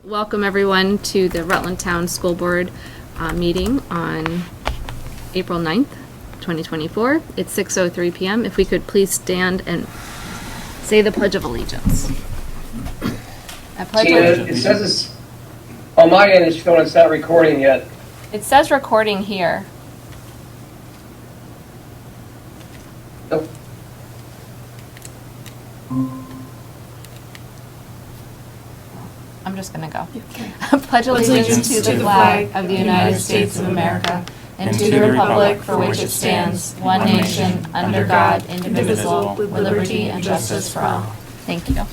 Welcome everyone to the Rutland Town School Board meeting on April 9th, 2024. It's 6:03 p.m. If we could please stand and say the Pledge of Allegiance. It says it's, on my end it's showing it's not recording yet. It says recording here. Nope. I'm just going to go. Pledge allegiance to the flag of the United States of America and to the republic for which it stands, one nation, under God, indivisible, with liberty and justice for all. Thank you.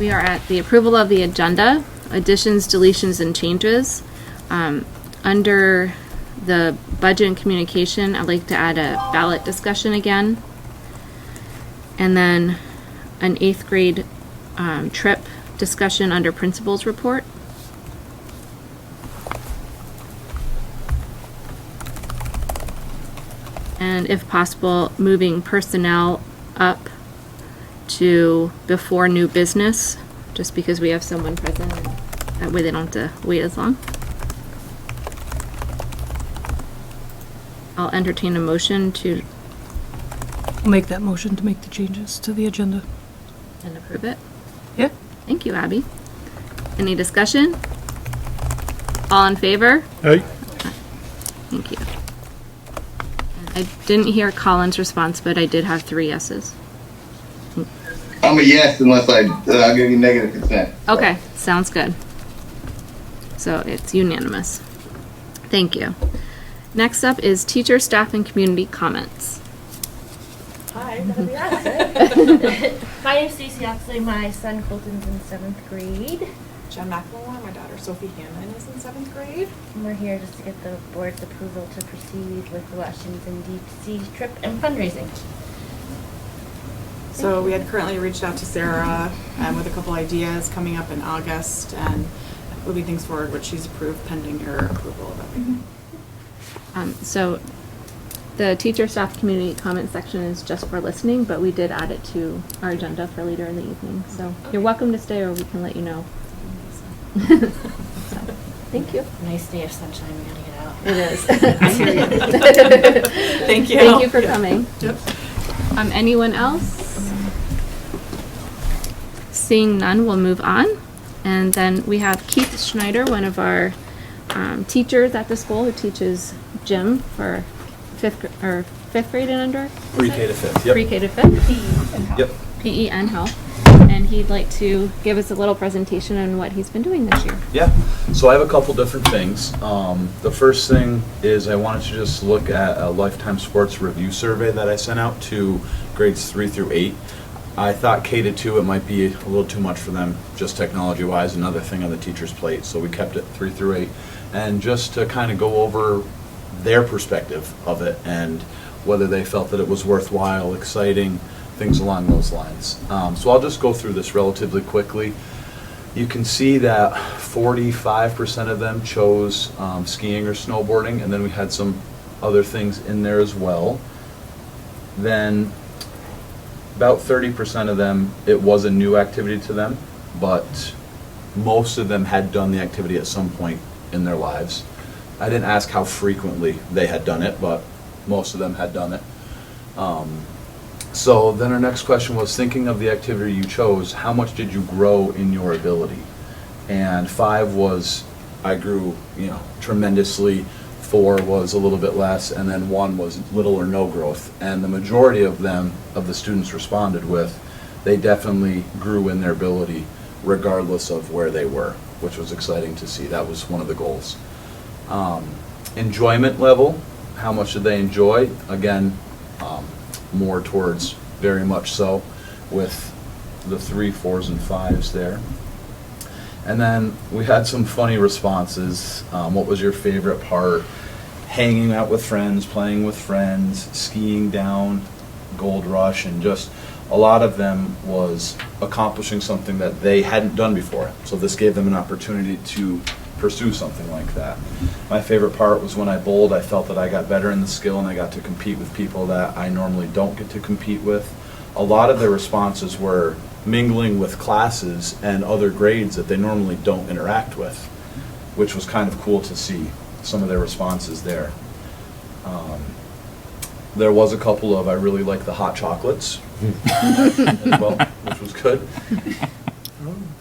We are at the approval of the agenda, additions, deletions, and changes. Under the budget and communication, I'd like to add a ballot discussion again. And then an 8th grade trip discussion under principal's report. And if possible, moving personnel up to before new business, just because we have someone present. That way they don't have to wait as long. I'll entertain a motion to I'll make that motion to make the changes to the agenda. and approve it. Yeah. Thank you, Abby. Any discussion? All in favor? Aye. Thank you. I didn't hear Colin's response, but I did have 3 yeses. I'm a yes unless I'll give you negative consent. Okay, sounds good. So it's unanimous. Thank you. Next up is teacher, staff, and community comments. Hi, that'll be us. My name's Stacey Oxley. My son Colton's in 7th grade. Jen McElmore, my daughter Sophie Hanlon is in 7th grade. And we're here just to get the board's approval to proceed with the Washington DC trip and fundraising. So we had currently reached out to Sarah with a couple ideas coming up in August and moving things forward, which she's approved pending your approval of everything. So the teacher, staff, community comment section is just for listening, but we did add it to our agenda for later in the evening. So you're welcome to stay, or we can let you know. So, thank you. Nice day of sunshine. We gotta get out. It is. I hear you. Thank you. Thank you for coming. Yep. Anyone else? Seeing none, we'll move on. And then we have Keith Schneider, one of our teachers at the school, who teaches gym for 5th grade and under. Pre-K to 5th. Yep. Pre-K to 5th. Yep. PE and health. And he'd like to give us a little presentation on what he's been doing this year. Yeah. So I have a couple different things. The first thing is I wanted to just look at a lifetime sports review survey that I sent out to grades 3 through 8. I thought K to 2 it might be a little too much for them, just technology-wise, another thing on the teacher's plate. So we kept it 3 through 8, and just to kind of go over their perspective of it and whether they felt that it was worthwhile, exciting, things along those lines. So I'll just go through this relatively quickly. You can see that 45% of them chose skiing or snowboarding, and then we had some other things in there as well. Then about 30% of them, it was a new activity to them, but most of them had done the activity at some point in their lives. I didn't ask how frequently they had done it, but most of them had done it. So then our next question was, thinking of the activity you chose, how much did you grow in your ability? And 5 was, I grew, tremendously. 4 was a little bit less, and then 1 was little or no growth. And the majority of them, of the students responded with, they definitely grew in their ability regardless of where they were, which was exciting to see. That was one of the goals. Enjoyment level, how much did they enjoy? Again, more towards very much so, with the 3, 4s, and 5s there. And then we had some funny responses. What was your favorite part? Hanging out with friends, playing with friends, skiing down Gold Rush, and just a lot of them was accomplishing something that they hadn't done before. So this gave them an opportunity to pursue something like that. My favorite part was when I bowled, I felt that I got better in the skill and I got to compete with people that I normally don't get to compete with. a lot of their responses were mingling with classes and other grades that they normally don't interact with, which was kind of cool to see some of their responses there. There was a couple of, I really like the hot chocolates as well, which was good.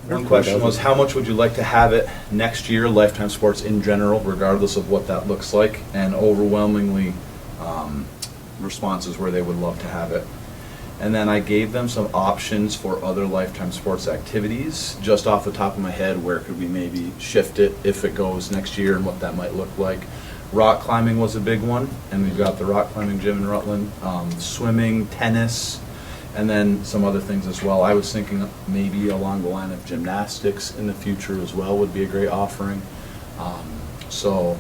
One question was, how much would you like to have it next year, Lifetime Sports in general, regardless of what that looks like? And overwhelmingly, responses where they would love to have it. And then I gave them some options for other Lifetime Sports activities, just off the top of my head, where could we maybe shift it if it goes next year and what that might look like. Rock climbing was a big one, and we've got the rock climbing gym in Rutland, swimming, tennis, and then some other things as well. I was thinking maybe along the line of gymnastics in the future as well would be a great offering. So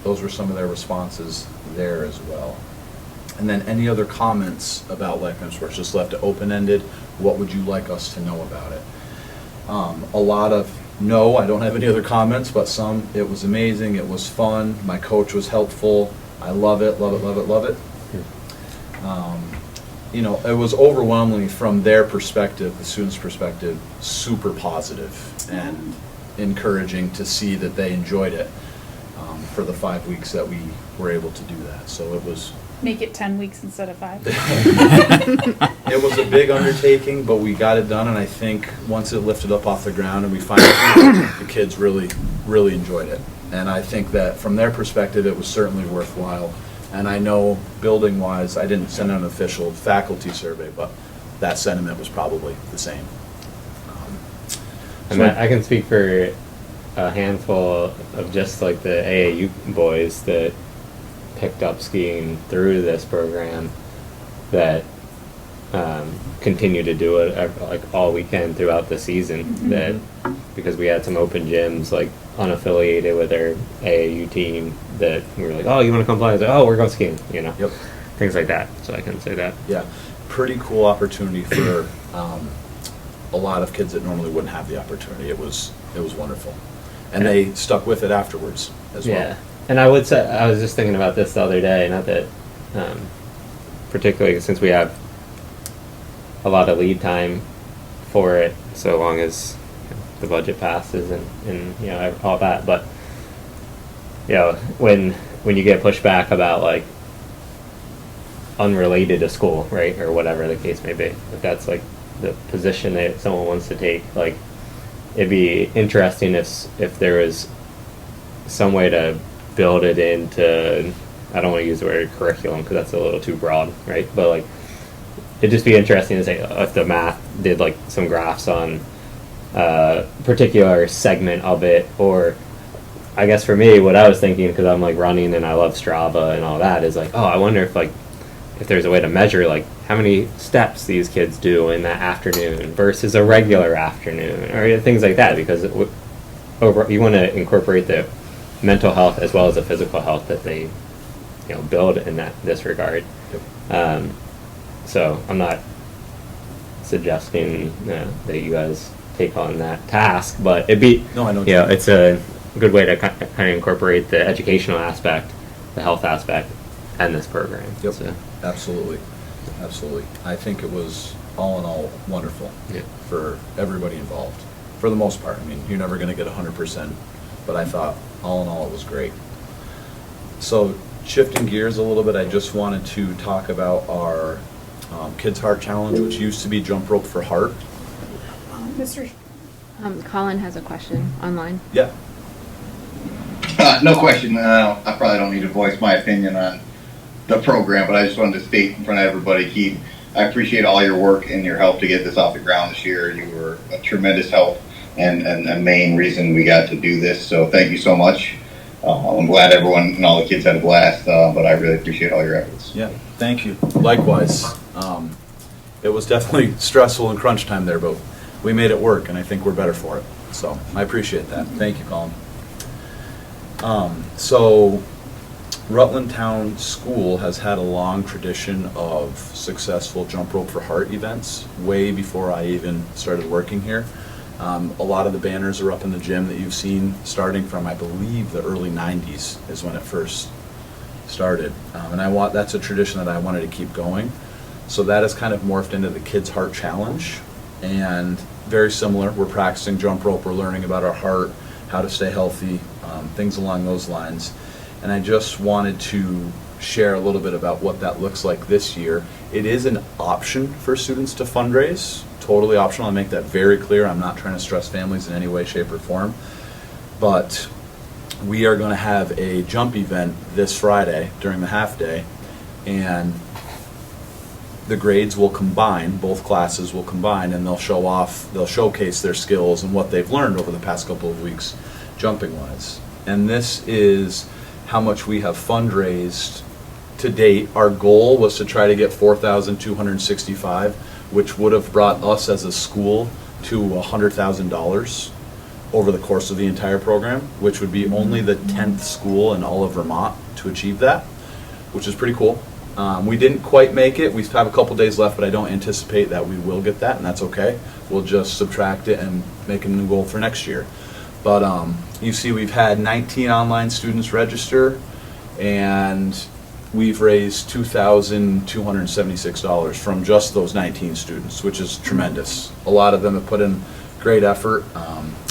those were some of their responses there as well. And then any other comments about Lifetime Sports? Just left it open-ended. What would you like us to know about it? A lot of no, I don't have any other comments, but some, it was amazing, it was fun, my coach was helpful, I love it, love it, love it, love it. You know, it was overwhelmingly from their perspective, the students' perspective, super positive and encouraging to see that they enjoyed it for the 5 weeks that we were able to do that. So it was... Make it 10 weeks instead of 5. It was a big undertaking, but we got it done, and I think once it lifted up off the ground and we finally, the kids really, really enjoyed it. And I think that from their perspective, it was certainly worthwhile. And I know building-wise, I didn't send out an official faculty survey, but that sentiment was probably the same. And I can speak for a handful of just like the AAU boys that picked up skiing through this program that continue to do it like all weekend throughout the season. Mm-hmm. That because we had some open gyms like unaffiliated with our AAU team that we were like, oh, you want to come play? I was like, oh, we're going skiing, you know. Yep. Things like that. So I can say that. Yeah, pretty cool opportunity for a lot of kids that normally wouldn't have the opportunity. It was wonderful, and they stuck with it afterwards as well. Yeah. And I would say, I was just thinking about this the other day, not that, particularly since we have a lot of lead time for it, so long as the budget passes and you know, all that, but, you know, when you get pushback about, like, unrelated to school, right, or whatever the case may be, if that's, like, the position that someone wants to take, like, it'd be interesting if there was some way to build it into, I don't want to use the word curriculum because that's a little too broad, right? But like, it'd just be interesting to say if the math did like some graphs on a particular segment of it, or I guess for me, what I was thinking, because I'm like running and I love Strava and all that, is like, oh, I wonder if there's a way to measure like how many steps these kids do in that afternoon versus a regular afternoon, or things like that, because you want to incorporate the mental health as well as the physical health that they, you know, build in this regard. Yep. So I'm not suggesting that you guys take on that task, but it'd be, it's a good way to kind of incorporate the educational aspect, the health aspect, and this program. Yep. So. Absolutely. I think it was all in all wonderful for everybody involved, for the most part. I mean, you're never going to get 100%, but I thought all in all it was great. So shifting gears a little bit, I just wanted to talk about our Kids Heart Challenge, which used to be Jump Rope for Heart. Colin has a question online. Yeah. No question. I probably don't need to voice my opinion on the program, but I just wanted to state in front of everybody, Keith, I appreciate all your work and your help to get this off the ground this year. You were a tremendous help and a main reason we got to do this, so thank you so much. I'm glad everyone and all the kids had a blast, but I really appreciate all your efforts. Yeah, thank you. Likewise. It was definitely stressful and crunch time there, but we made it work, and I think we're better for it. So I appreciate that. Thank you, Colin. So Rutland Town School has had a long tradition of successful Jump Rope for Heart events, way before I even started working here. A lot of the banners are up in the gym that you've seen, starting from, I believe, the early 90s is when it first started. And that's a tradition that I wanted to keep going. So that has kind of morphed into the Kids Heart Challenge, and very similar. We're practicing jump rope, we're learning about our heart, how to stay healthy, things along those lines. And I just wanted to share a little bit about what that looks like this year. It is an option for students to fundraise, totally optional. I make that very clear. I'm not trying to stress families in any way, shape, or form. But we are going to have a jump event this Friday during the half day, and the grades will combine, both classes will combine, and they'll showcase their skills and what they've learned over the past couple of weeks jumping wise. And this is how much we have fundraised to date. Our goal was to try to get $4,265, which would have brought us as a school to $100,000 over the course of the entire program, which would be only the 10th school in all of Vermont to achieve that, which is pretty cool. We didn't quite make it. We have a couple days left, but I don't anticipate that we will get that, and that's okay. We'll just subtract it and make a new goal for next year. But you see we've had 19 online students register, and we've raised $2,276 from just those 19 students, which is tremendous. A lot of them have put in great effort.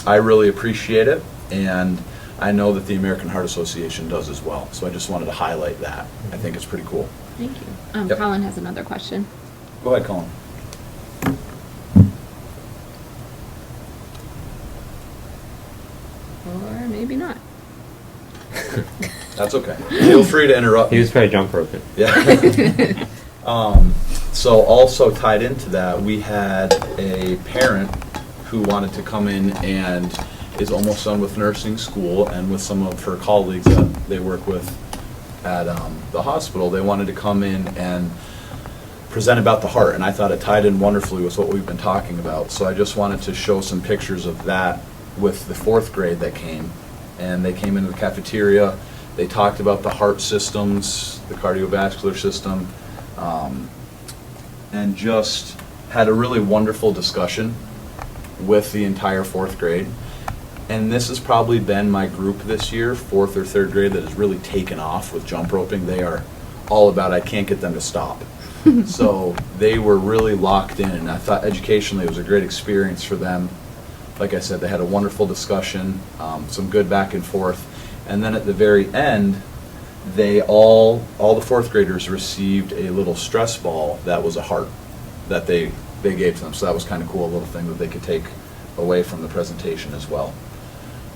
I really appreciate it, and I know that the American Heart Association does as well. So I just wanted to highlight that. I think it's pretty cool. Thank you. Yep. Colin has another question. Go ahead, Colin. Or maybe not. That's okay. Feel free to interrupt He me. was probably jump roping. Yeah. So also tied into that, we had a parent who wanted to come in and is almost done with nursing school, and with some of her colleagues that they work with at the hospital, they wanted to come in and present about the heart, and I thought it tied in wonderfully with what we've been talking about. So I just wanted to show some pictures of that with the 4th grade that came, and they came into the cafeteria. They talked about the heart systems, the cardiovascular system, and just had a really wonderful discussion with the entire 4th grade. And this has probably been my group this year, 4th or 3rd grade, that has really taken off with jump roping. They are all about, I can't get them to stop. So they were really locked in, and I thought educationally it was a great experience for them. Like I said, they had a wonderful discussion, some good back and forth. And then at the very end, they all the 4th graders received a little stress ball that was a heart that they gave to them. So that was kind of cool, a little thing that they could take away from the presentation as well.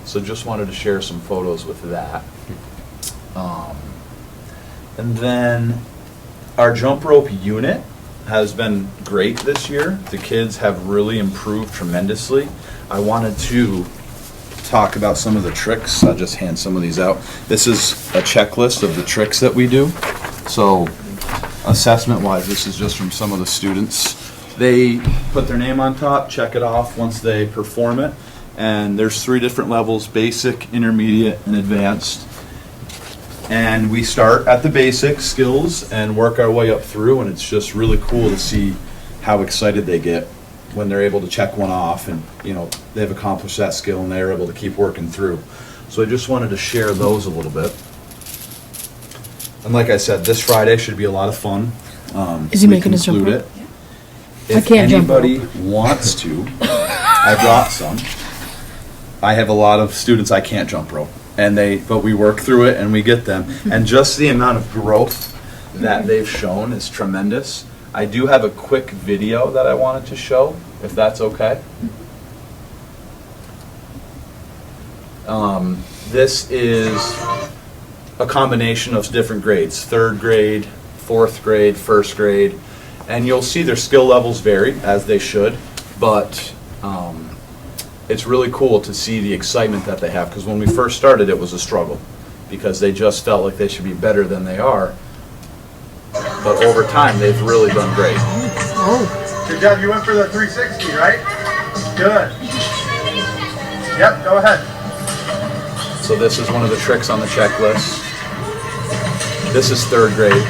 So just wanted to share some photos with that. And then our jump rope unit has been great this year. The kids have really improved tremendously. I wanted to talk about some of the tricks. I'll just hand some of these out. This is a checklist of the tricks that we do. So assessment-wise, this is just from some of the students. They put their name on top, check it off once they perform it, and there's 3 different levels: basic, intermediate, and advanced. And we start at the basic skills and work our way up through, and it's just really cool to see how excited they get when they're able to check one off, and they've accomplished that skill and they're able to keep working through. So I just wanted to share those a little bit. And like I said, this Friday should be a lot of fun. Is he making his jump conclude rope? it. If can't jump anybody wants to, I brought some. I have a lot of students I can't jump rope, but we work through it and we get them. And just the amount of growth that they've shown is tremendous. I do have a quick video that I wanted to show, if that's okay. This is a combination of different grades: 3rd grade, 4th grade, 1st grade, and you'll see their skill levels vary, as they should, but it's really cool to see the excitement that they have, because when we first started it was a struggle, because they just felt like they should be better than they are, but over time they've really done great. Good job. You went for the 360, right? Good. Yep, go ahead. So this is one of the tricks on the checklist. This is 3rd grade.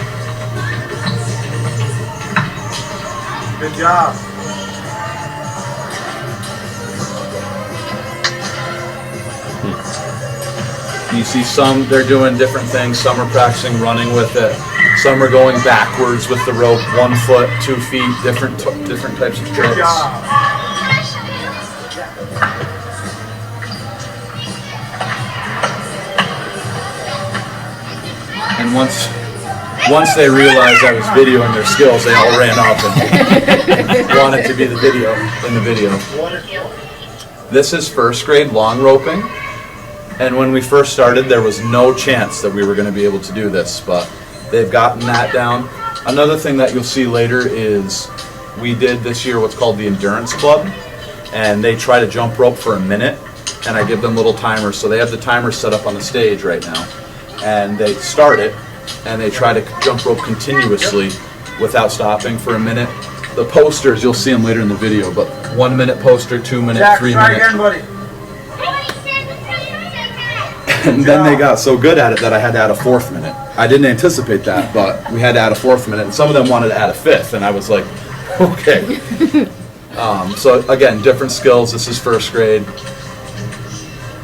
Good job. You see some, they're doing different things. Some are practicing running with it. Some are going backwards with the rope, 1 foot, 2 feet, different types of Good tricks. job. And once they realized I was videoing their skills, they all ran up and wanted to be in the video. This is first grade long roping. And when we first started, there was no chance that we were going to be able to do this, but they've gotten that down. Another thing that you'll see later is we did this year what's called the Endurance Club, and they try to jump rope for a minute, and I give them little timers. So they have the timers set up on the stage right now, and they start it, and they try to jump rope continuously without stopping for a minute. The posters, you'll see them later in the video, but 1 minute poster, 2 minute, Jack, 3 try minute. again, buddy. And then they got so good at it that I had to add a 4th minute. I didn't anticipate that, but we had to add a 4th minute, and some of them wanted to add a 5th, and I was like, okay. So again, different skills. This is first grade.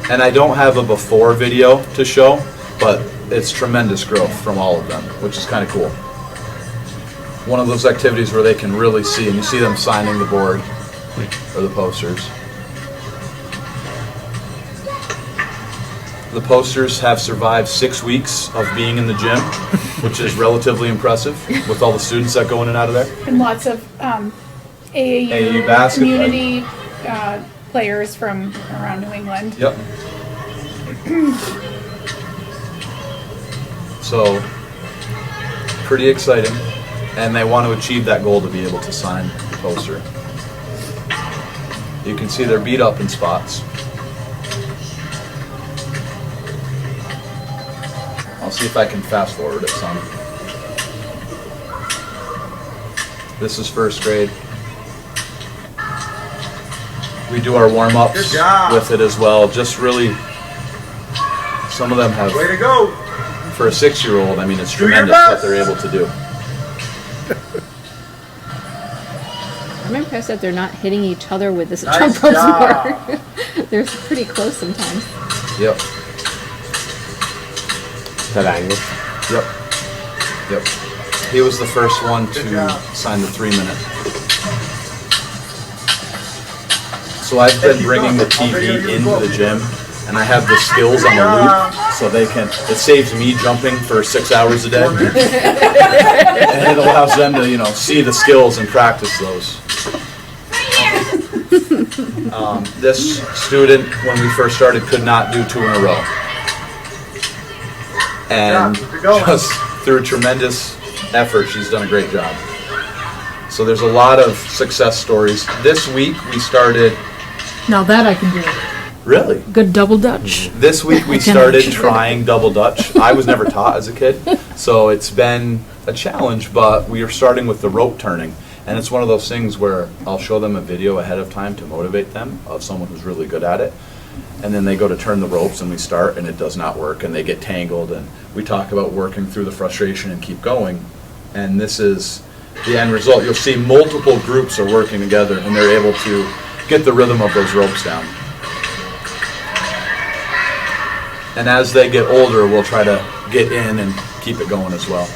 And I don't have a before video to show, but it's tremendous growth from all of them, which is kind of cool. One of those activities where they can really see, and you see them signing the board or the posters. The posters have survived 6 weeks of being in the gym, which is relatively impressive with all the students that go in and out of there. And lots of AAU basketball. community players from around New England. Yep. So, pretty exciting. And they want to achieve that goal to be able to sign the poster. You can see they're beat up in spots. I'll see if I can fast forward it some. This is first grade. We do our warm-ups Good job. with it as well. Just really, some of them have, Way to go. for a 6-year-old, I mean, it's Do your tremendous what best. they're able to do. I'm impressed that they're not hitting each other with this Nice jump rope job. more. They're pretty close sometimes. Yep, That angle. yep, yep. He was the first one Good to job. sign the 3 minute. So I've been bringing the TV into the gym, and I have the skills on the loop, so they can, it saves me jumping for 6 hours a day. And it allows them to, see the skills and practice those. This student, when we first started, could not do 2 in a row. And Keep it going. just through tremendous effort, she's done a great job. So there's a lot of success stories. This week we started, Now that I can do. really? Good double dutch. This week we I can started actually. trying double dutch. I was never taught as a kid, so it's been a challenge, but we are starting with the rope turning. And it's one of those things where I'll show them a video ahead of time to motivate them of someone who's really good at it. And then they go to turn the ropes and we start and it does not work and they get tangled, and we talk about working through the frustration and keep going. And this is the end result. You'll see multiple groups are working together and they're able to get the rhythm of those ropes down. And as they get older, we'll try to get in and keep it going as well.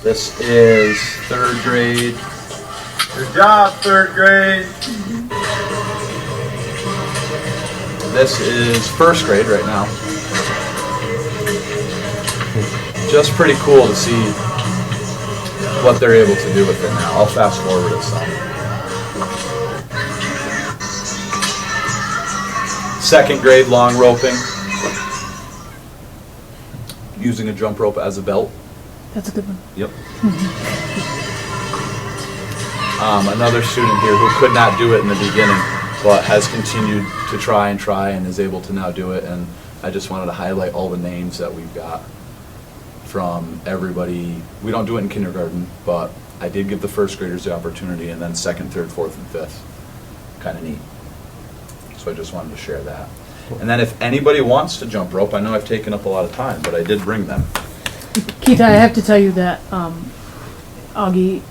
This is 3rd grade. Good job, 3rd grade. This is 1st grade right now. Just pretty cool to see what they're able to do with it now. I'll fast forward it some. 2nd grade long roping. Using a jump rope as a belt. That's a good one. Yep. Another student here who could not do it in the beginning, but has continued to try and is able to now do it. And I just wanted to highlight all the names that we've got from everybody. We don't do it in kindergarten, but I did give the 1st graders the opportunity, and then 2nd, 3rd, 4th, and 5th. Kind of neat. So I just wanted to share that. And then if anybody wants to jump rope, I know I've taken up a lot of time, but I did bring them. Keith, I have to tell you that Augie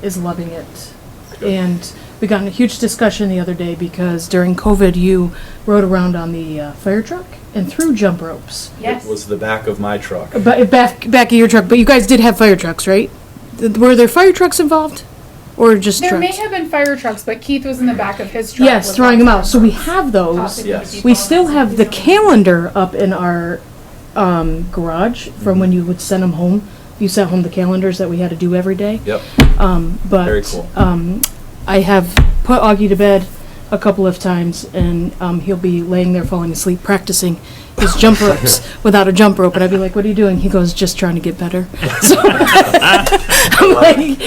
is loving it. Good. And we got in a huge discussion the other day because during COVID, you rode around on the fire truck and threw jump ropes. Yes. It was the back of my truck. But back of your truck, but you guys did have fire trucks, right? Were there fire trucks involved? Or just There trucks? may have been fire trucks, but Keith was in the back of his truck. Yes, with throwing lots them of out. So we folks have those. talking to Yes. people. We still have the calendar up in our garage from when you would send them home. You sent home the calendars that we had to do every day. Yep. But Very cool. I have put Augie to bed a couple of times, and he'll be laying there falling asleep practicing his jump ropes without a jump rope. And I'd be like, "What are you doing?" He goes, "Just trying to get better." So, I'm like,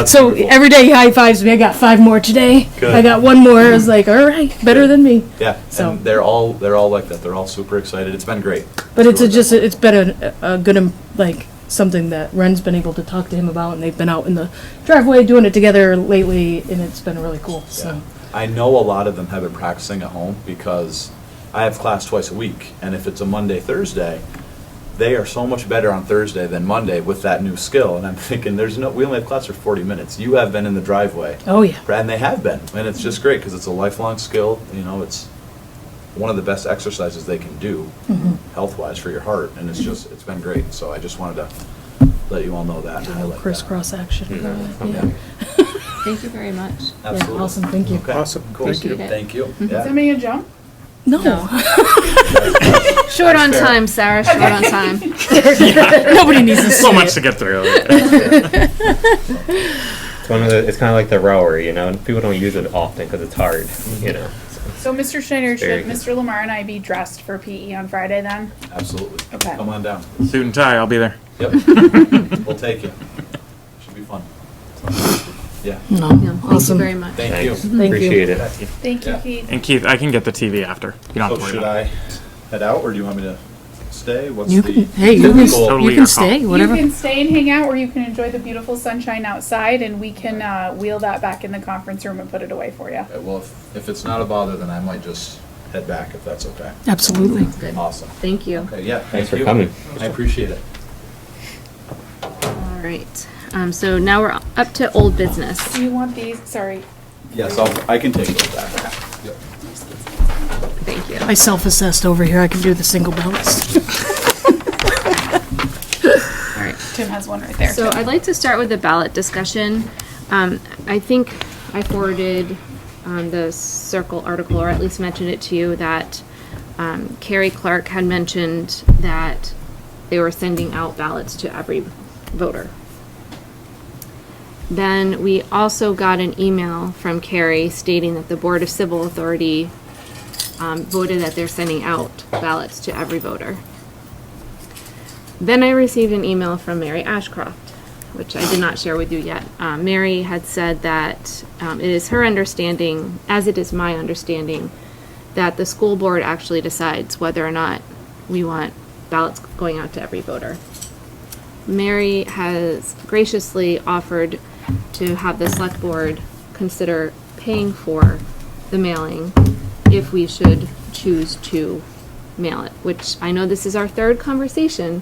so beautiful. every day he high fives me. I got 5 more today. Good. I got 1 more. I was like, "All right, better Good. than me." Yeah, So- and they're all like that. They're all super excited. It's been great. But it's really just it's been a good like something that Ren's been able to talk to him about, and they've been out in the driveway doing it together lately, and it's been really cool. So. Yeah. I know a lot of them have been practicing at home because I have class twice a week, and if it's a Monday, Thursday, they are so much better on Thursday than Monday with that new skill. And I'm thinking, we only have class for 40 minutes. You have been in the driveway. Oh yeah. And they have been, and it's just great because it's a lifelong skill. You know, it's one of the best exercises they can do health-wise for your heart, and it's been great. So I just wanted to let you all know that. And highlight that. Crisscross action. Yeah. Thank you very much. Absolutely. Yeah, awesome. Thank you. Okay. Awesome. Cool. Appreciate it. Thank you. Is Yeah. that me a jump? No. Short on fair. time, Sarah, short on time. Nobody needs to So see much it. to get through. It's kind of like the rower, you know, and people don't use it often because it's hard, you know. So, Mr. Schneider, Very should good. Mr. Lamar and I be dressed for PE on Friday then? Absolutely. Okay. Come on down. Suit and tie, I'll be there. Yep. We'll take you. Should be fun. Yeah. No. Yeah, Thank you Awesome. very much. Thank you. Thank you. Appreciate it. Thank you, Yeah. Keith. And Keith, I can get the TV after. You don't have So to worry should about it. I head out, or do you want me to stay? What's You the can. Hey, you can. typical- Totally You your can call. stay. Whatever. You can stay and hang out, or you can enjoy the beautiful sunshine outside, and we can wheel that back in the conference room and put it away for you. Okay, well, if it's not a bother, then I might just head back if that's okay. Absolutely. Good. Awesome. Thank you. Okay, yeah. Thanks thank for coming. I appreciate it. All right. So now we're up to old business. Do you want these? Sorry. Yes, I can take those back. Yep. Thank you. I self-assessed over here. I can do the single balance. All right. Tim has one right there. So I'd like to start with the ballot discussion. I think I forwarded the Circle article, or at least mentioned it to you, that Carrie Clark had mentioned that they were sending out ballots to every voter. Then we also got an email from Carrie stating that the Board of Civil Authority voted that they're sending out ballots to every voter. Then I received an email from Mary Ashcroft, which I did not share with you yet. Mary had said that it is her understanding, as it is my understanding, that the school board actually decides whether or not we want ballots going out to every voter. Mary has graciously offered to have the select board consider paying for the mailing if we should choose to mail it, which I know this is our third conversation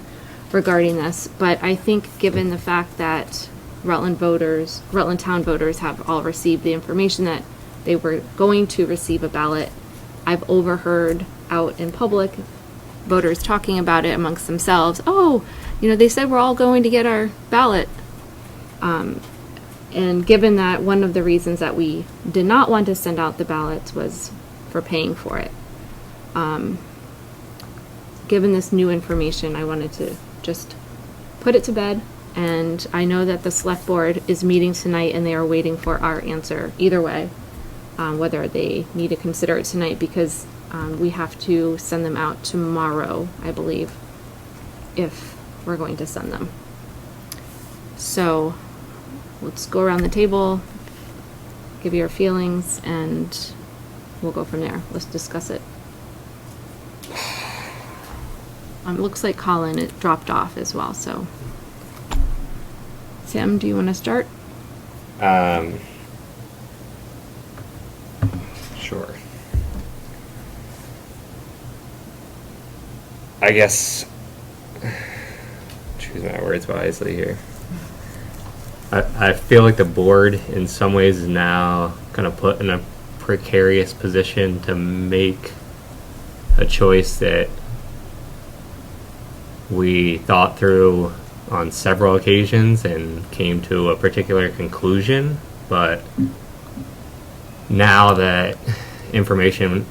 regarding this, but I think given the fact that Rutland town voters have all received the information that they were going to receive a ballot, I've overheard out in public voters talking about it amongst themselves. Oh, they said we're all going to get our ballot. And given that one of the reasons that we did not want to send out the ballots was for paying for it, given this new information, I wanted to just put it to bed. And I know that the select board is meeting tonight and they are waiting for our answer either way, whether they need to consider it tonight, because we have to send them out tomorrow, I believe, if we're going to send them. So let's go around the table, give your feelings, and we'll go from there. Let's discuss it. Looks like Colin, it dropped off as well, so. Sam, do you want to start? Sure. I guess, choose my words wisely here. I feel like the board in some ways is now kind of put in a precarious position to make a choice that we thought through on several occasions and came to a particular conclusion. But now that information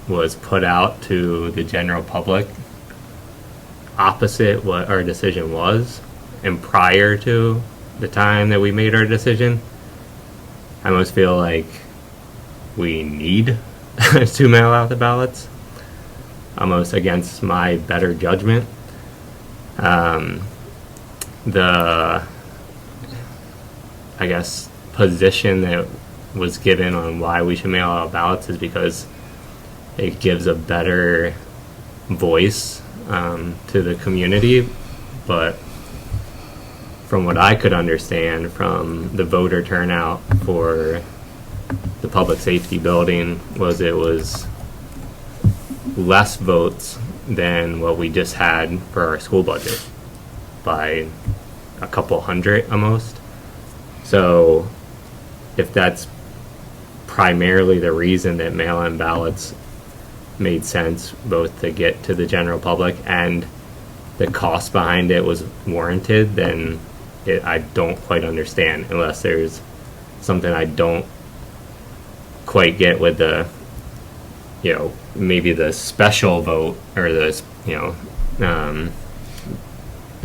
was put out to the general public opposite what our decision was, and prior to the time that we made our decision, I almost feel like we need to mail out the ballots, almost against my better judgment. The, I guess, position that was given on why we should mail out ballots is because it gives a better voice to the community. But from what I could understand from the voter turnout for the public safety building, it was less votes than what we just had for our school budget by a couple hundred almost. So if that's primarily the reason that mail-in ballots made sense, both to get to the general public and the cost behind it was warranted, then I don't quite understand, unless there's something I don't quite get with the, maybe the special vote, or the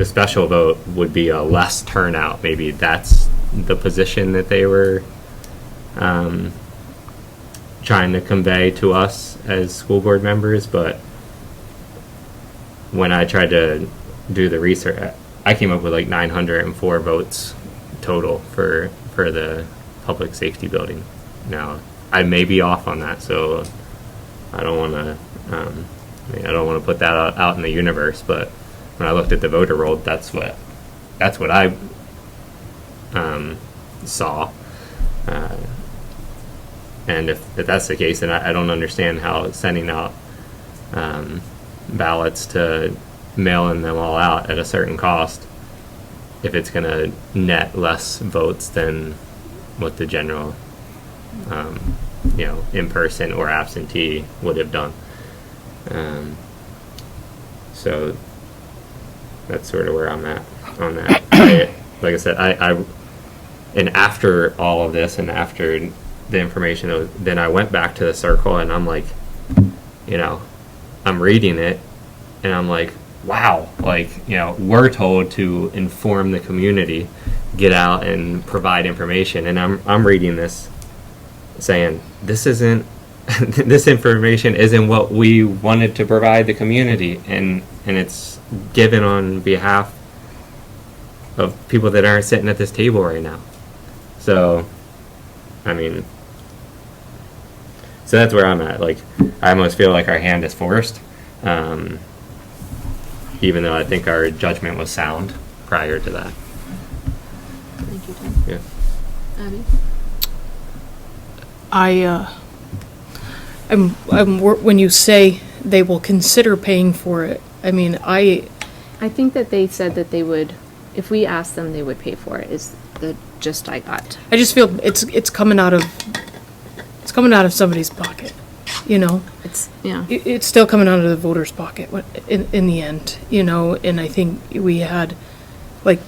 special vote would be a less turnout. Maybe that's the position that they were trying to convey to us as school board members. But when I tried to do the research, I came up with like 904 votes total for the public safety building. Now, I may be off on that, so I don't want to I don't want to put that out in the universe, but when I looked at the voter roll, that's what I saw. And if that's the case, then I don't understand how sending out ballots to mailing them all out at a certain cost, if it's going to net less votes than what the general in-person or absentee would have done. So that's sort of where I'm at on that. Like I said, and after all of this and after the information, then I went back to the circle and I'm like, I'm reading it and I'm like, wow, we're told to inform the community, get out and provide information, and I'm reading this saying this isn't this information isn't what we wanted to provide the community, and it's given on behalf of people that aren't sitting at this table right now. So so that's where I'm at. Like, I almost feel like our hand is forced, even though I think our judgment was sound prior to that. Thank you, Tim. Yeah. Abby? When you say they will consider paying for it, I think that they said that they would, if we asked them, they would pay for it, is the gist I got. I just feel it's coming out of somebody's pocket, It's still coming out of the voter's pocket in the end, and I think we had, like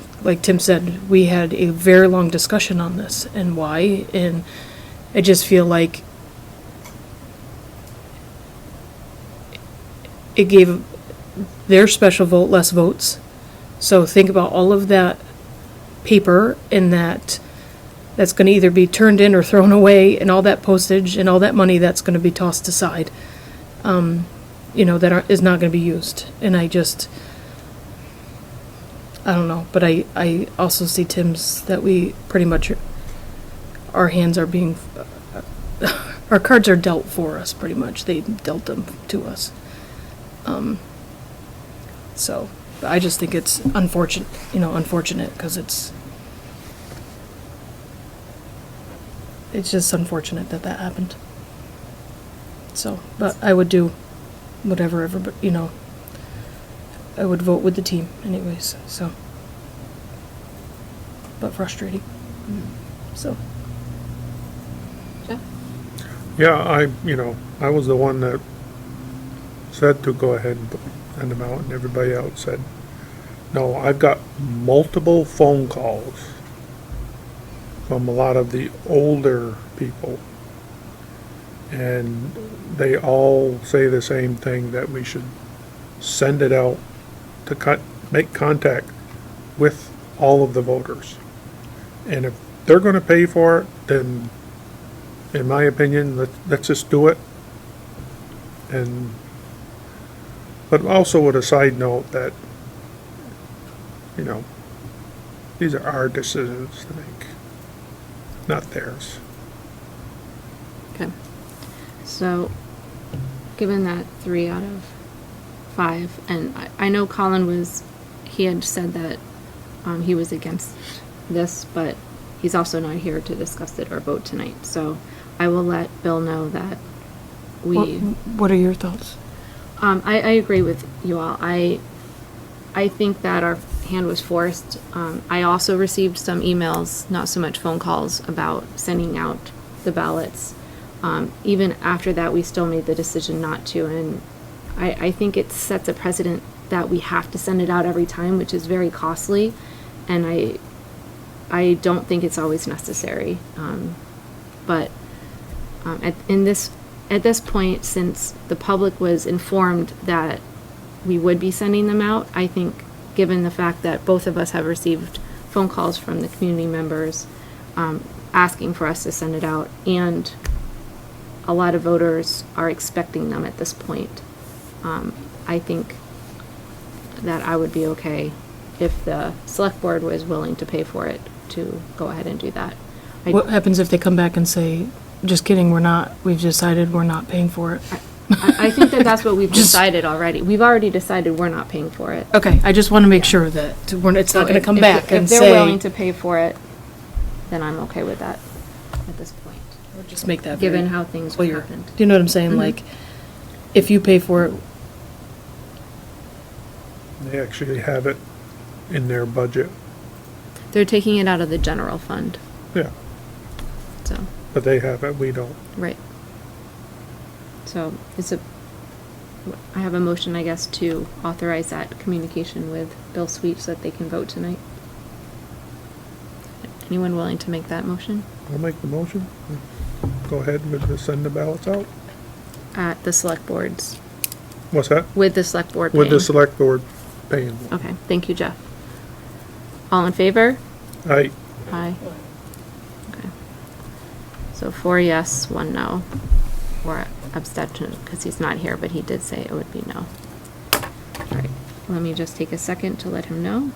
Tim said, we had a very long discussion on this and why, and I just feel like it gave their special vote less votes. So think about all of that paper and that's going to either be turned in or thrown away, and all that postage and all that money that's going to be tossed aside, that is not going to be used. And I don't know, but I also see Tim's that we pretty much, our hands are being, our cards are dealt for us pretty much. They dealt them to us. So I just think it's unfortunate because it's just unfortunate that happened. So, but I would do whatever, but I would vote with the team anyways, so. But frustrating, so. Yeah, I was the one that said to go ahead and send them out, and everybody else said, no. I've got multiple phone calls from a lot of the older people, and they all say the same thing, that we should send it out to make contact with all of the voters. And if they're gonna pay for it, then, in my opinion, let's just do it. But also with a side note that, these are our decisions to make, not theirs. Okay. So, given that 3 out of 5, and I know Colin he had said that he was against this, but he's also not here to discuss it or vote tonight. So I will let Bill know that What are your thoughts? I agree with you all. I think that our hand was forced. I also received some emails, not so much phone calls, about sending out the ballots. Even after that, we still made the decision not to, and I think it sets a precedent that we have to send it out every time, which is very costly, and I don't think it's always necessary. But at this point, since the public was informed that we would be sending them out, I think, given the fact that both of us have received phone calls from the community members asking for us to send it out, and a lot of voters are expecting them at this point, I think that I would be okay if the select board was willing to pay for it to go ahead and do that. What happens if they come back and say, just kidding, we've decided we're not paying for it? I think that's what we've decided already. We've already decided we're not paying for it. Okay, I just want to make sure that it's not going to come back and if they're say. willing to pay for it, then I'm okay with that at this point. Just make that Given very how things clear. happened. Do you know what I'm saying? Mhm. Like, if you pay for it, They actually have it in their budget. They're taking it out of the general fund, Yeah, so, but they have it, we don't. right. So, I have a motion, I guess, to authorize that communication with Bill Sweet so that they can vote tonight. Anyone willing to make that motion? I'll make the motion. Go ahead and send the ballots out. At the select boards, What's that? with the select board With the paying. select board paying. Okay, thank you, Jeff. All in favor? Aye. Aye. Okay. So 4 yes, 1 no, or abstention, because he's not here, but he did say it would be no. All right, let me just take a second to let him know.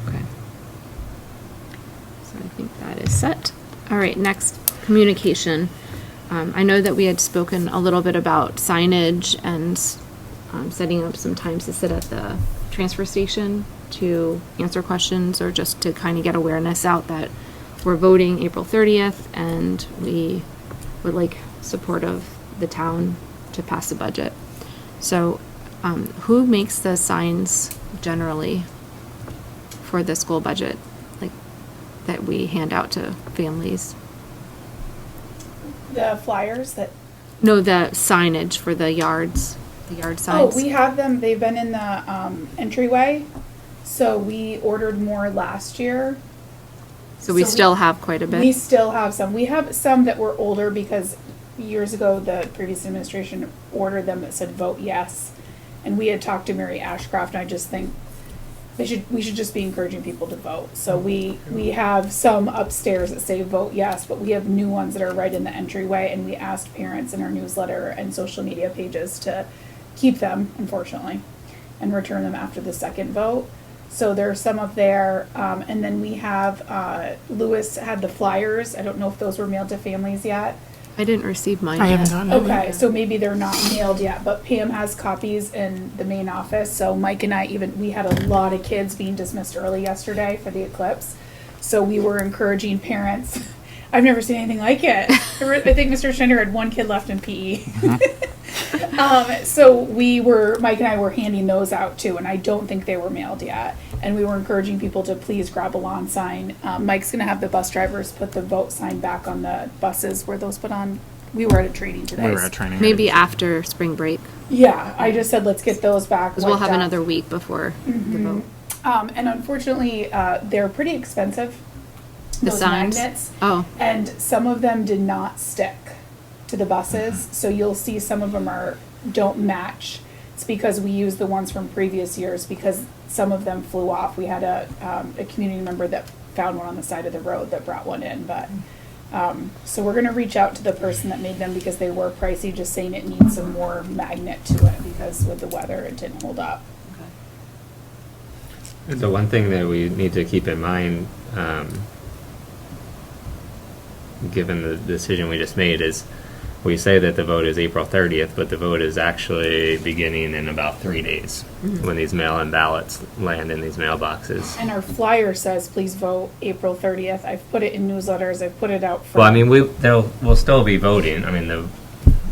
Okay. So I think that is set. All right, next, communication. I know that we had spoken a little bit about signage and setting up some times to sit at the transfer station to answer questions, or just to kind of get awareness out that we're voting April 30th and we would like support of the town to pass the budget. So, who makes the signs generally for the school budget, like, that we hand out to families? The flyers that, No, the signage for the yard oh, signs. we have them, they've been in the entryway. So we ordered more last year. So we still have quite a bit. We still have some. We have some that were older because years ago, the previous administration ordered them that said vote yes. And we had talked to Mary Ashcroft, and I just think we should just be encouraging people to vote. So we have some upstairs that say vote yes, but we have new ones that are right in the entryway, and we asked parents in our newsletter and social media pages to keep them, unfortunately, and return them after the second vote. So there's some up there, and then we have, Lewis had the flyers. I don't know if those were mailed to families yet. I didn't receive mine I yet. haven't gotten it. Okay, so maybe they're not mailed yet, but Pam has copies in the main office. So Mike and I we had a lot of kids being dismissed early yesterday for the eclipse. So we were encouraging parents. I've never seen anything like it. I think Mr. Schneider had one kid left in PE. So Mike and I were handing those out too, and I don't think they were mailed yet. And we were encouraging people to please grab a lawn sign. Mike's gonna have the bus drivers put the vote sign back on the buses where those put on. We were at a training today. We were at training. Maybe after spring break, Yeah, I just said, let's get those back. because we'll have wiped off. another week before the vote. And unfortunately, they're pretty expensive. The those signs? magnets. Oh, And some of them did not stick to the buses, so you'll see some of them don't match. It's because we used the ones from previous years, because some of them flew off. We had a community member that found one on the side of the road that brought one in, but, so we're gonna reach out to the person that made them, because they were pricey, just saying it needs some more magnet to it, because with the weather, it didn't hold up. So one thing that we need to keep in mind, given the decision we just made, is we say that the vote is April 30th, but the vote is actually beginning in about 3 days when these mail-in ballots land in these mailboxes. And our flyer says, please vote April 30th. I've put it in newsletters, I've put it out for. Well, I mean, we'll still be voting. I mean,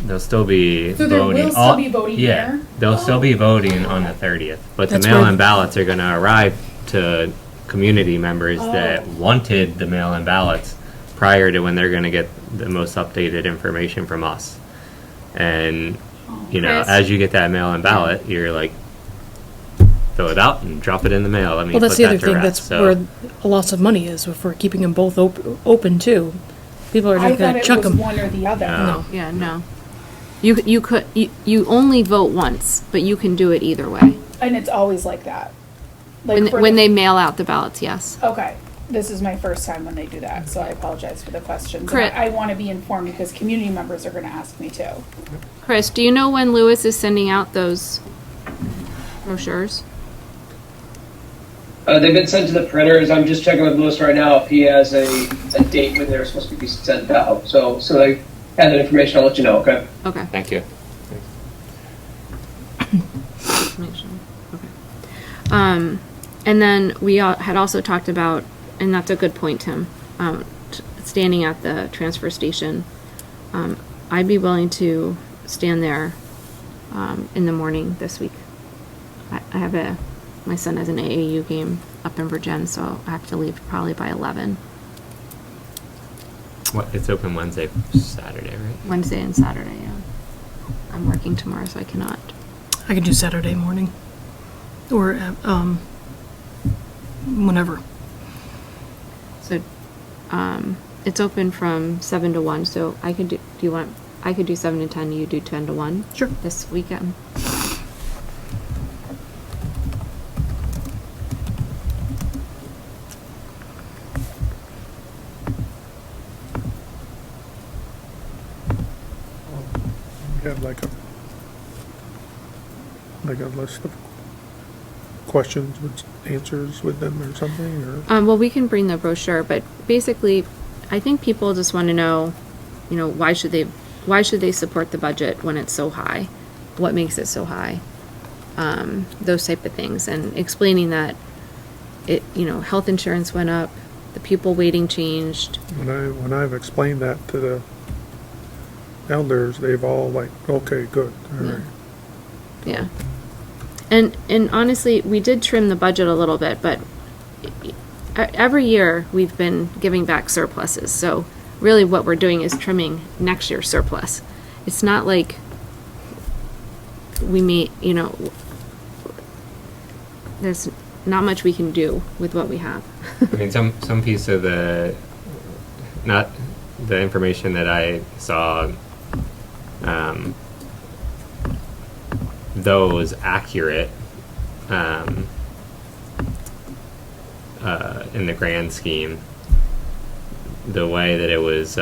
they'll still be So there voting. will still be voting Yeah, here? they'll still be voting on the 30th, but That's the mail-in where- ballots are going to arrive to community members that wanted the mail-in ballots prior to when they're going to get the most updated information from us. And, you know, Chris? as you get that mail-in ballot, you're like, fill it out and drop it in the mail. I mean, Well, that's put the that other to thing, rest. that's So- where a loss of money is, if we're keeping them both open too. People are I just thought gonna it chuck was them. one or the other. No. yeah, no. You only vote once, but you can do it either way. And it's always like that. Like When they mail out the ballots, yes. Okay, this is my first time when they do that, so I apologize for the questions. And Correct. I want to be informed, because community members are going to ask me too. Chris, do you know when Lewis is sending out those brochures? They've been sent to the printers. I'm just checking with Lewis right now if he has a date when they're supposed to be sent out. So I have that information. I'll let you know, okay? Okay. Thank you. Make sure. Okay. And then we had also talked about, and that's a good point, Tim, standing at the transfer station. I'd be willing to stand there in the morning this week. I have my son has an AAU game up in Virginia, so I have to leave probably by 11. What, it's open Wednesday, Saturday, right? Wednesday and Saturday, yeah. I'm working tomorrow, so I cannot. I can do Saturday morning, or, whenever. So, it's open from 7 to 1, so I could I could do 7 to 10, you do 10 to 1? Sure. This weekend. You have like a list of questions with answers with them or something, or? Well, we can bring the brochure, but basically, I think people just want to know, why should they support the budget when it's so high? What makes it so high? Those type of things, and explaining that health insurance went up, the pupil weighting changed. When I've explained that to the elders, they've all like, okay, good, all right. Yeah. And honestly, we did trim the budget a little bit, but every year we've been giving back surpluses. So really what we're doing is trimming next year's surplus. It's not like we may, there's not much we can do with what we have. I mean, some piece of not the information that I saw, though was accurate in the grand scheme, the way that it was,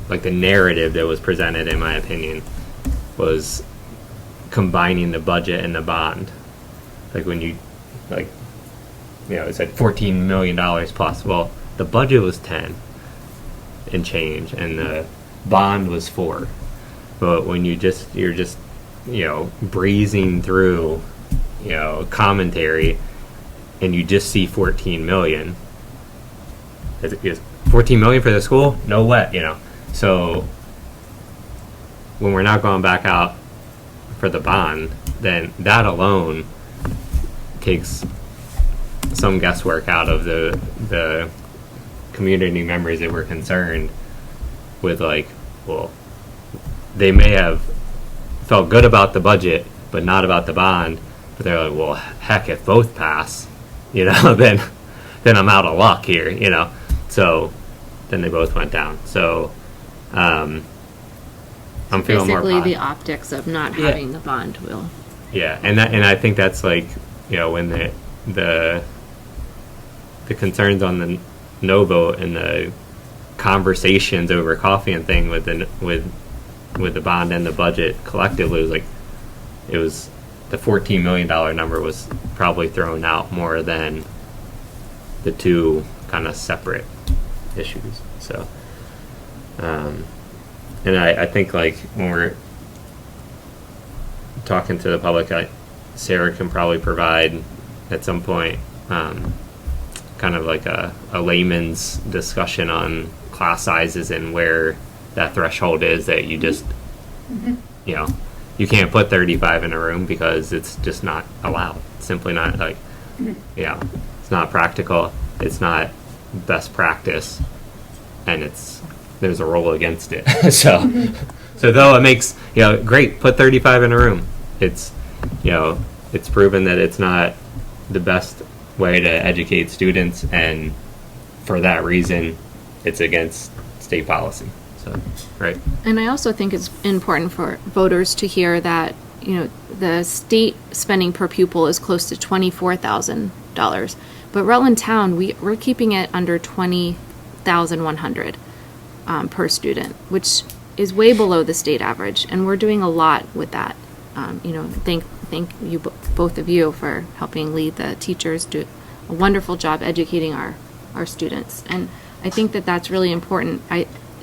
like the narrative that was presented, in my opinion, was combining the budget and the bond. Like when you like, it said $14 million plus. Well, the budget was 10 and change, and the bond was 4. But when you're just breezing through, commentary, and you just see 14 million. Is 14 million for the school? No way, So when we're not going back out for the bond, then that alone takes some guesswork out of the community members that were concerned with, like, well, they may have felt good about the budget but not about the bond, but they're like, well, heck, if both pass, then I'm out of luck here, so then they both went down. So I'm feeling more basically the optics of not having the bond will. Yeah, and I think that's like, when the concerns on the no vote and the conversations over coffee and thing with the bond and the budget collectively was like, it was the $14 million number was probably thrown out more than the two kind of separate issues. So, and I think, like, when we're talking to the public, Sarah can probably provide at some point kind of like a layman's discussion on class sizes and where that threshold is that you just, you can't put 35 in a room because it's just not allowed. It's simply not, like, it's not practical. It's not best practice, and there's a rule against it. So though it makes, great, put 35 in a room. It's, it's proven that it's not the best way to educate students, and for that reason, it's against state policy. So, right. And I also think it's important for voters to hear that, the state spending per pupil is close to $24,000, but Rutland Town, we're keeping it under $20,100 per student, which is way below the state average, and we're doing a lot with that. Thank you, both of you, for helping lead the teachers, do a wonderful job educating our students. And I think that that's really important.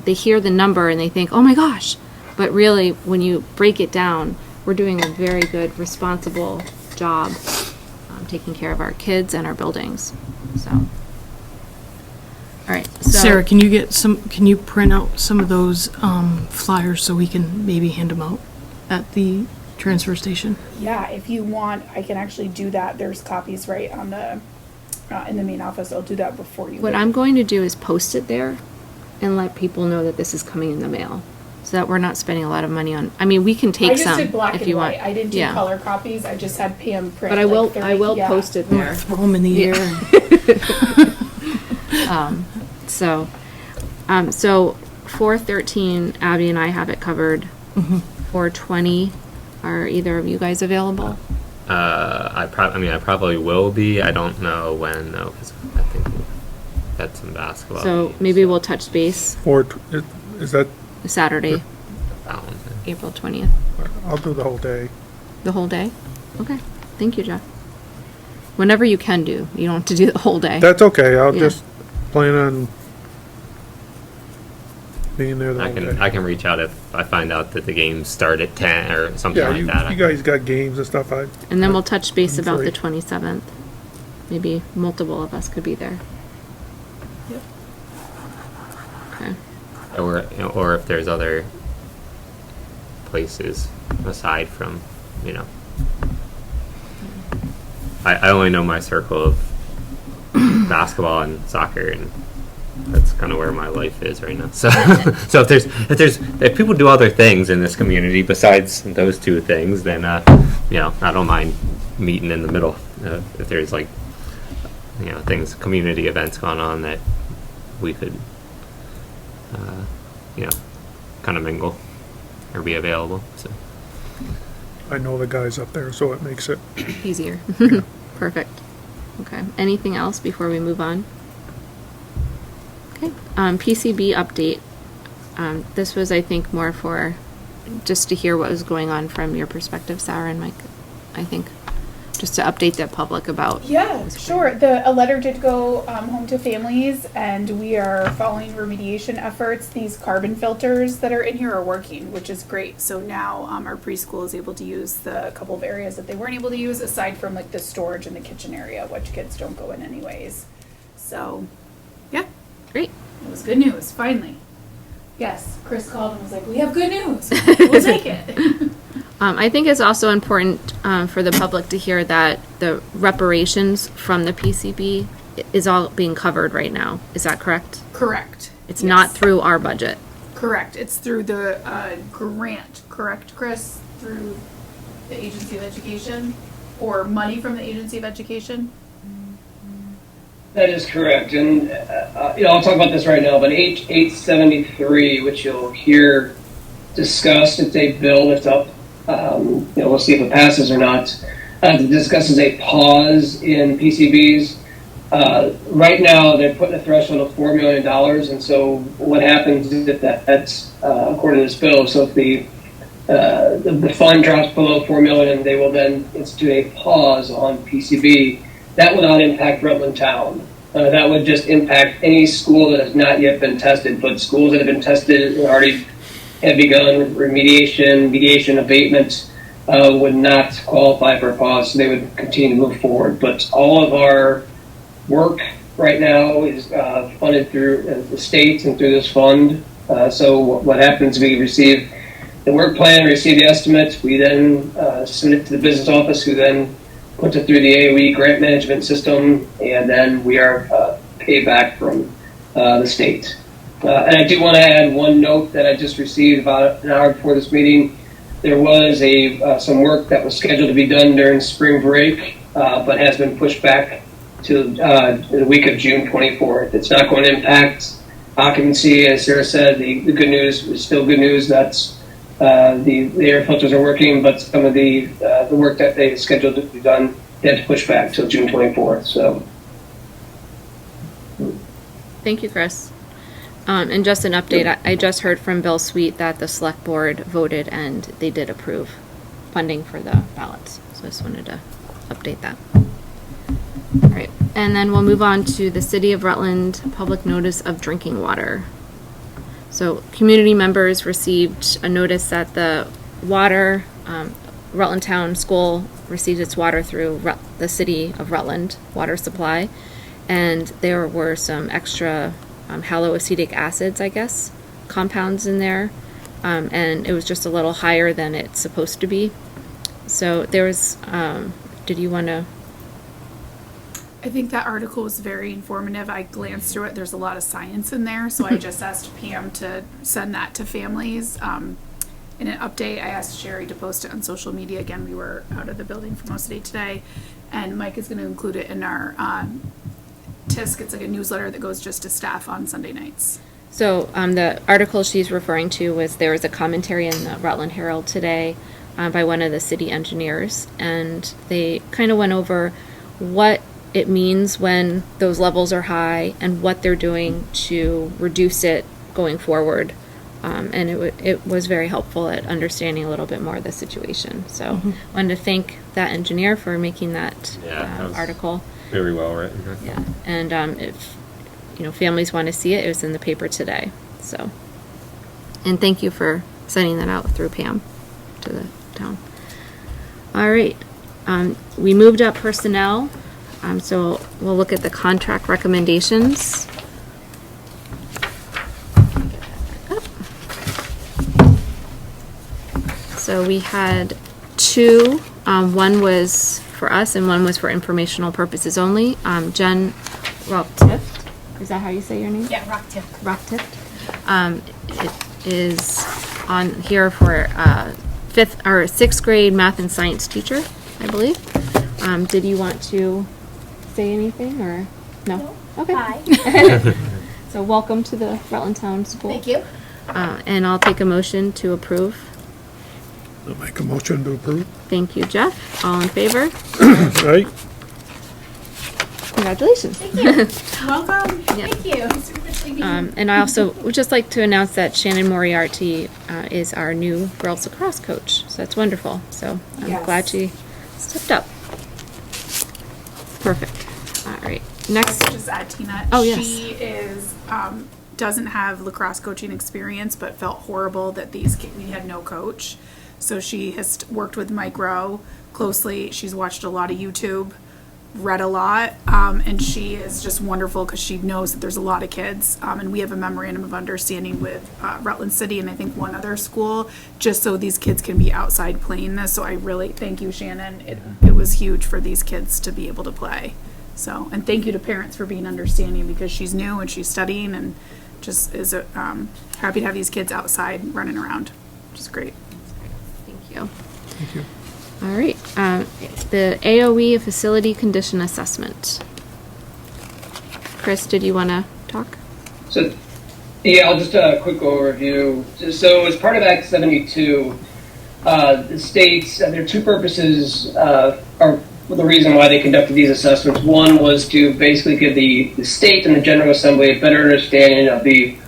They hear the number and they think, oh my gosh, but really, when you break it down, we're doing a very good, responsible job taking care of our kids and our buildings. So, all right. So, Sarah, can you print out some of those flyers so we can maybe hand them out at the transfer station? Yeah, if you want, I can actually do that. There's copies right on the in the main office. I'll do that before you what leave. I'm going to do is post it there and let people know that this is coming in the mail, so that we're not spending a lot of money on. I mean, we can take I just some did black if and you white. want. I didn't do color copies. I just had Pam print. But I will. like 30, I will yeah. post it there. Throw them in the air. So 413, Abby and I have it covered. 420, are either of you guys available? I probably will be. I don't know when though, because I think we've had some basketball. So games, maybe we'll touch base Or is that, Saturday, that one. April 20th. I'll do the whole day. The whole day? Okay. Thank you, Jeff. Whenever you can do. You don't have to do the whole day. That's okay, I'll Yeah. just plan on being there the I whole can day. I can reach out if I find out that the games start at 10 or something Yeah, like that. you guys got games and stuff, And then we'll touch base I'm about free. the 27th. Maybe multiple of us could be there. Yep. Okay. or if there's other places aside from, I only know my circle of basketball and soccer, and that's kind of where my life is right now. So, so if people do other things in this community besides those two things, then I don't mind meeting in the middle. If there's things, community events going on that we could, kind of mingle or be available. So. I know the guys up there, so it makes it. Easier. Perfect. Okay. Anything else before we move on? Okay. PCB update. This was, I think, more for just to hear what was going on from your perspective, Sarah and Mike, I think. just to update the public about. Yeah, sure. A letter did go home to families, and we are following remediation efforts. These carbon filters that are in here are working, which is great. So now our preschool is able to use the couple of areas that they weren't able to use, aside from like the storage in the kitchen area, which kids don't go in anyways. So, yeah. Great. It was good news, finally. Yes, Chris called and was like, we have good news. We'll take it. I think it's also important for the public to hear that the reparations from the PCB is all being covered right now. Is that correct? Correct. It's not through our budget. Correct. It's through the grant, correct, Chris? Through the Agency of Education? Or money from the Agency of Education? That is correct, and I'll talk about this right now. But H873, which you'll hear discussed, it's a bill that's up. We'll see if it passes or not. It discusses a pause in PCBs. Right now, they're putting a threshold of $4 million, and so what happens if that's according to this bill? So if the fund drops below $4 million, they will then institute a pause on PCB. That will not impact Rutland Town. That would just impact any school that has not yet been tested. But schools that have been tested and already have begun remediation, mediation, abatement would not qualify for a pause. So they would continue to move forward. But all of our work right now is funded through the state and through this fund. So what happens, we receive the work plan, receive the estimate. We then submit it to the business office, who then puts it through the AOE grant management system, and then we are paid back from the state. And I do want to add one note that I just received about an hour before this meeting. There was some work that was scheduled to be done during spring break, but has been pushed back to the week of June 24th. It's not going to impact occupancy, as Sarah said. The good news is still good news. That's the air filters are working, but some of the work that they scheduled to be done, they had to push back till June 24th. So, Thank you, Chris. And just an update, I just heard from Bill Sweet that the select board voted and they did approve funding for the ballots. So I just wanted to update that. All right, and then we'll move on to the City of Rutland public notice of drinking water. So community members received a notice that the water, Rutland Town School received its water through the City of Rutland water supply, and there were some extra haloacetic acids, I guess, compounds in there, and it was just a little higher than it's supposed to be. So there was, did you want to? I think that article was very informative. I glanced through it. There's a lot of science in there, so I just asked Pam to send that to families. In an update, I asked Sherry to post it on social media. Again, we were out of the building for most of the day today, and Mike is going to include it in our TISC. It's like a newsletter that goes just to staff on Sunday nights. So the article she's referring to was, there was a commentary in the Rutland Herald today by one of the city engineers, and they kind of went over what it means when those levels are high and what they're doing to reduce it going forward. And it was very helpful at understanding a little bit more of the situation. So wanted to thank that engineer for making that article. Very well written. Yeah, and if families want to see it, it was in the paper today. So, and thank you for sending that out through Pam to the town. All right, we moved up personnel. So we'll look at the contract recommendations. So we had two. One was for us and one was for informational purposes only. Jen Rocktift, is that how you say your name? Yeah, Rocktift. It is on here for fifth or sixth grade math and science teacher, I believe. Did you want to say anything or no? Okay. Hi. So welcome to the Rutland Town School. Thank you. And I'll take a motion to approve. I'll make a motion to approve. Thank you, Jeff. All in favor? Right? Congratulations. Thank you. Welcome. Yeah. Thank you. And I also would just like to announce that Shannon Moriarty is our new girls lacrosse coach. So that's wonderful. So I'm Yes. glad she stepped up. Next. I could just add Tina. Oh, yes. She is, doesn't have lacrosse coaching experience, but felt horrible that we had no coach. So she has worked with Mike Rowe closely. She's watched a lot of YouTube, read a lot, and she is just wonderful because she knows that there's a lot of kids. And we have a memorandum of understanding with Rutland City and I think one other school, just so these kids can be outside playing this. So I really thank you, Shannon. It was huge for these kids to be able to play. So, and thank you to parents for being understanding because she's new and she's studying and just is happy to have these kids outside running around, which is great. Thank you. Thank you. All right. The AOE facility condition assessment. Chris, did you want to talk? So, yeah, I'll just a quick overview. So, as part of Act 72, the states, there are two purposes, are the reason why they conducted these assessments. One was to basically give the state and the General Assembly a better understanding of the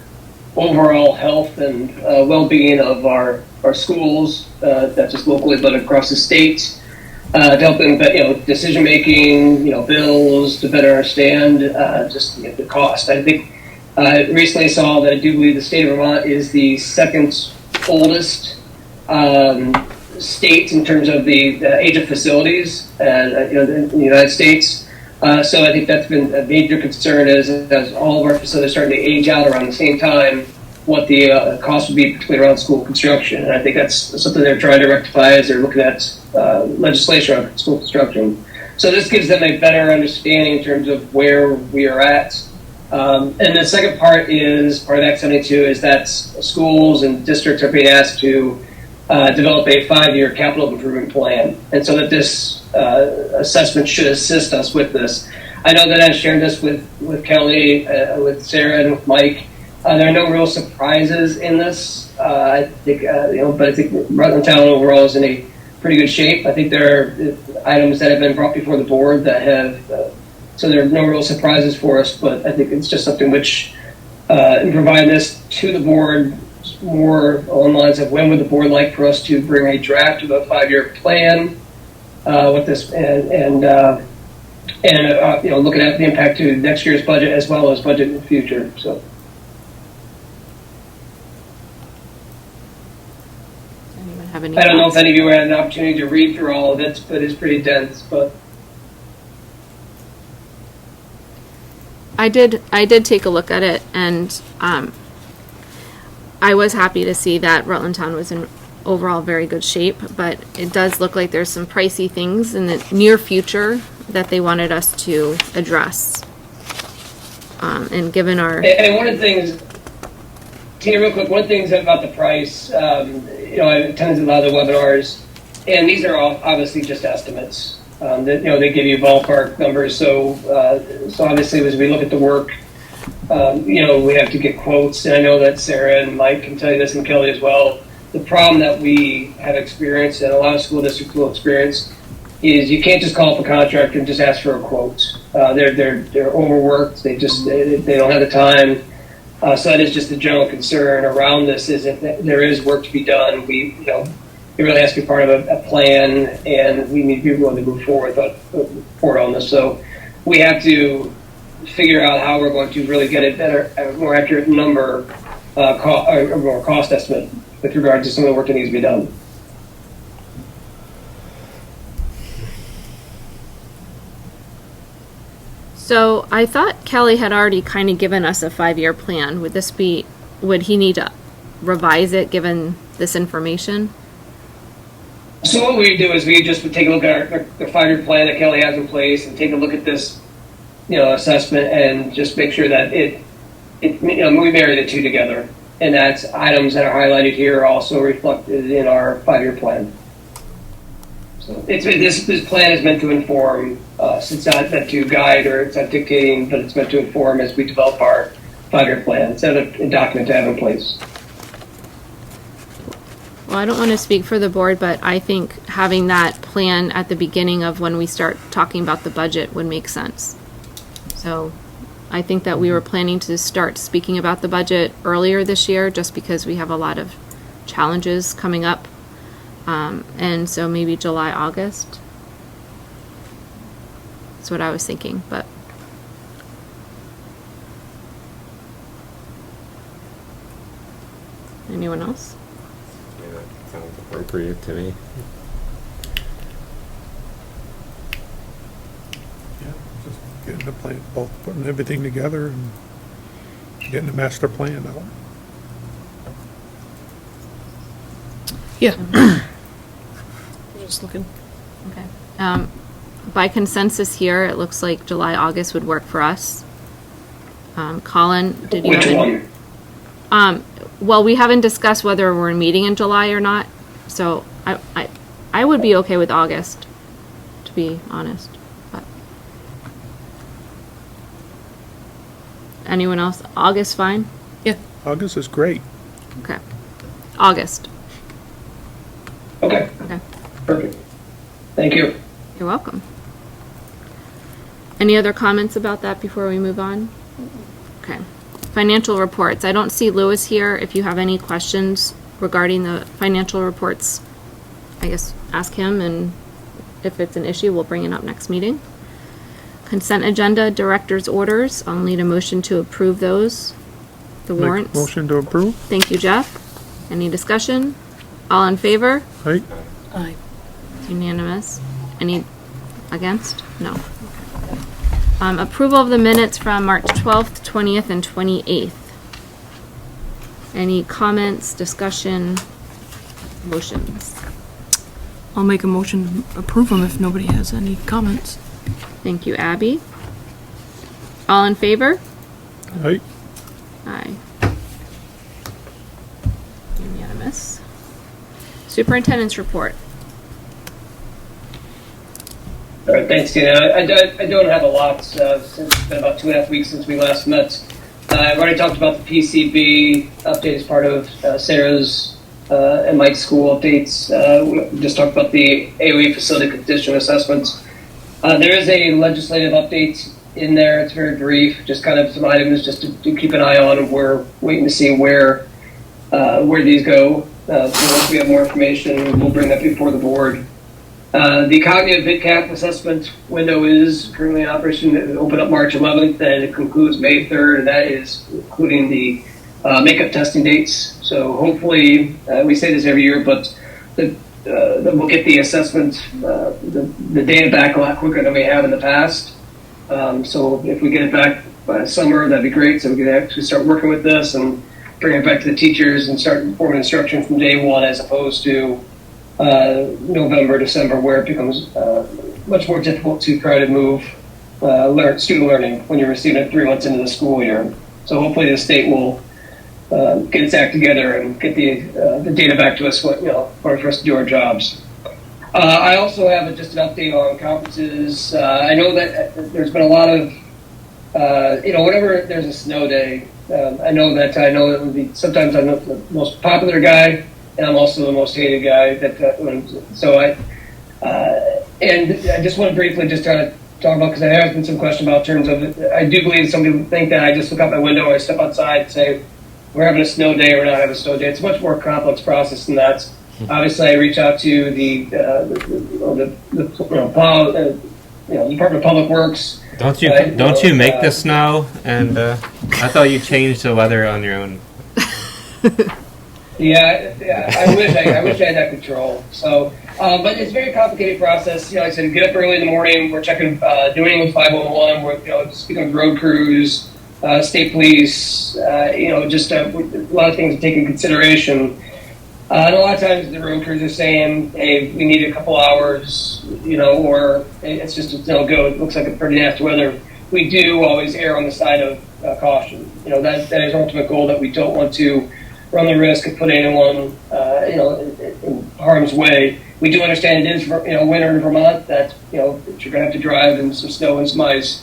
overall health and well-being of our schools, not just locally but across the state, to help them, decision making, bills, to better understand just the cost. I think I recently saw that I do believe the state of Vermont is the second oldest state in terms of the age of facilities, in the United States. So I think that's been a major concern as all of our facilities starting to age out around the same time, what the cost would be, particularly around school construction. And I think that's something they're trying to rectify as they're looking at legislation on school construction. So this gives them a better understanding in terms of where we are at. And the second part is, part of Act 72, is that schools and districts are being asked to develop a 5-year capital improvement plan. And so that this assessment should assist us with this. I know that I've shared this with Kelly, with Sarah, and with Mike. There are no real surprises in this. I think, but I think Rutland Town overall is in a pretty good shape. I think there are items that have been brought before the board that have, so there are no real surprises for us, but I think it's just something which, in providing this to the board, more along the lines of when would the board like for us to bring a draft of a 5-year plan with this, and looking at the impact to next year's budget as well as budget in the future. So. Have any I don't know thoughts? if any of you had an opportunity to read through all of it, but it's pretty dense. But I did take a look at it, and I was happy to see that Rutland Town was in overall very good shape, but it does look like there's some pricey things in the near future that they wanted us to address. And given our... And one of the things, Tina, real quick, one of the things about the price, I attended a lot of the webinars, and these are all obviously just estimates. They give you ballpark numbers, so obviously as we look at the work, we have to get quotes, and I know that Sarah and Mike can tell you this, and Kelly as well. The problem that we have experienced, and a lot of school districts will experience, is you can't just call up a contractor and just ask for a quote. They're overworked. They don't have the time. So that is just the general concern around this. Is if there is work to be done, it really has to be part of a plan, and we need to be willing to move forward on this. So we have to figure out how we're going to really get a more accurate number, or more cost estimate with regard to some of the work that needs to be done. So I thought Kelly had already kind of given us a 5-year plan. Would he need to revise it given this information? So what we do is we just would take a look at the 5-year plan that Kelly has in place and take a look at this, assessment, and just make sure that we marry the two together, and that items that are highlighted here are also reflected in our 5-year plan. So this plan is meant to inform us. It's not meant to guide or it's not dictating, but it's meant to inform as we develop our 5-year plan. It's not a document to have in place. Well, I don't want to speak for the board, but I think having that plan at the beginning of when we start talking about the budget would make sense. So I think that we were planning to start speaking about the budget earlier this year just because we have a lot of challenges coming up. And so maybe July, August. That's what I was thinking, but Anyone else? Yeah, that sounds appropriate to me. Yeah, just getting the plan, both putting everything together and getting the master plan out. Yeah. Just looking. Okay. By consensus here, it looks like July, August would work for us. Colin, did you Which have one? well, we haven't discussed whether we're meeting in July or not, so I would be okay with August, to be honest. But anyone else? August fine? Yeah. August is great. Okay. August. Okay, Okay. perfect. Thank you. You're welcome. Any other comments about that before we move on? Okay. Financial reports. I don't see Lewis here. If you have any questions regarding the financial reports, I guess ask him, and if it's an issue, we'll bring it up next meeting. Consent agenda, director's orders. I'll need a motion to approve those. The Make warrants. Motion to approve? Thank you, Jeff. Any discussion? All in favor? Right? Aye. Unanimous. Any against? No. Approval of the minutes from March 12th, 20th, and 28th. Any comments, discussion, motions? I'll make a motion to approve them if nobody has any comments. Thank you, Abby. All in favor? Right? Aye. Unanimous. Superintendent's report. All right, thanks, Tina. I don't have a lot since it's been about 2.5 weeks since we last met. I've already talked about the PCB update as part of Sarah's and Mike's school updates. We just talked about the AOE facility condition assessments. There is a legislative update in there. It's very brief, just kind of some items just to keep an eye on. We're waiting to see where these go. So once we have more information, we'll bring that before the board. The cognitive bid cap assessment window is currently in operation. It opened up March 11th and it concludes May 3rd, and that is including the makeup testing dates. So hopefully, we say this every year, but then we'll get the assessment, the data back a lot quicker than we have in the past. So if we get it back by summer, that'd be great. So we can actually start working with this and bring it back to the teachers and start forming instruction from day one, as opposed to November, December, where it becomes much more difficult to try to move student learning when you're receiving it 3 months into the school year. So hopefully the state will get its act together and get the data back to us for us to do our jobs. I also have just an update on conferences. I know that there's been a lot of, whenever there's a snow day, I know that it would be, sometimes I'm the most popular guy, and I'm also the most hated guy. And I just want to briefly just try to talk about, because there has been some question about terms of it. I do believe some people think that I just look out my window, I step outside and say, we're having a snow day, we're not having a snow day. It's a much more complex process than that. Obviously, I reach out to the Department of Public Works. Don't you make the snow? And I thought you changed the weather on your own. Yeah, I wish I had that control. So, but it's a very complicated process. Like I said, get up early in the morning. We're checking New England 511. We're speaking with road crews, state police. Just a lot of things to take into consideration. And a lot of times the road crews are saying, "Hey, we need a couple hours," or it's just no go. It looks like a pretty nasty weather. We do always err on the side of caution. That is our ultimate goal. That we don't want to run the risk of putting anyone, in harm's way. We do understand it is, winter in Vermont, that, you're going to have to drive in some snow and some ice.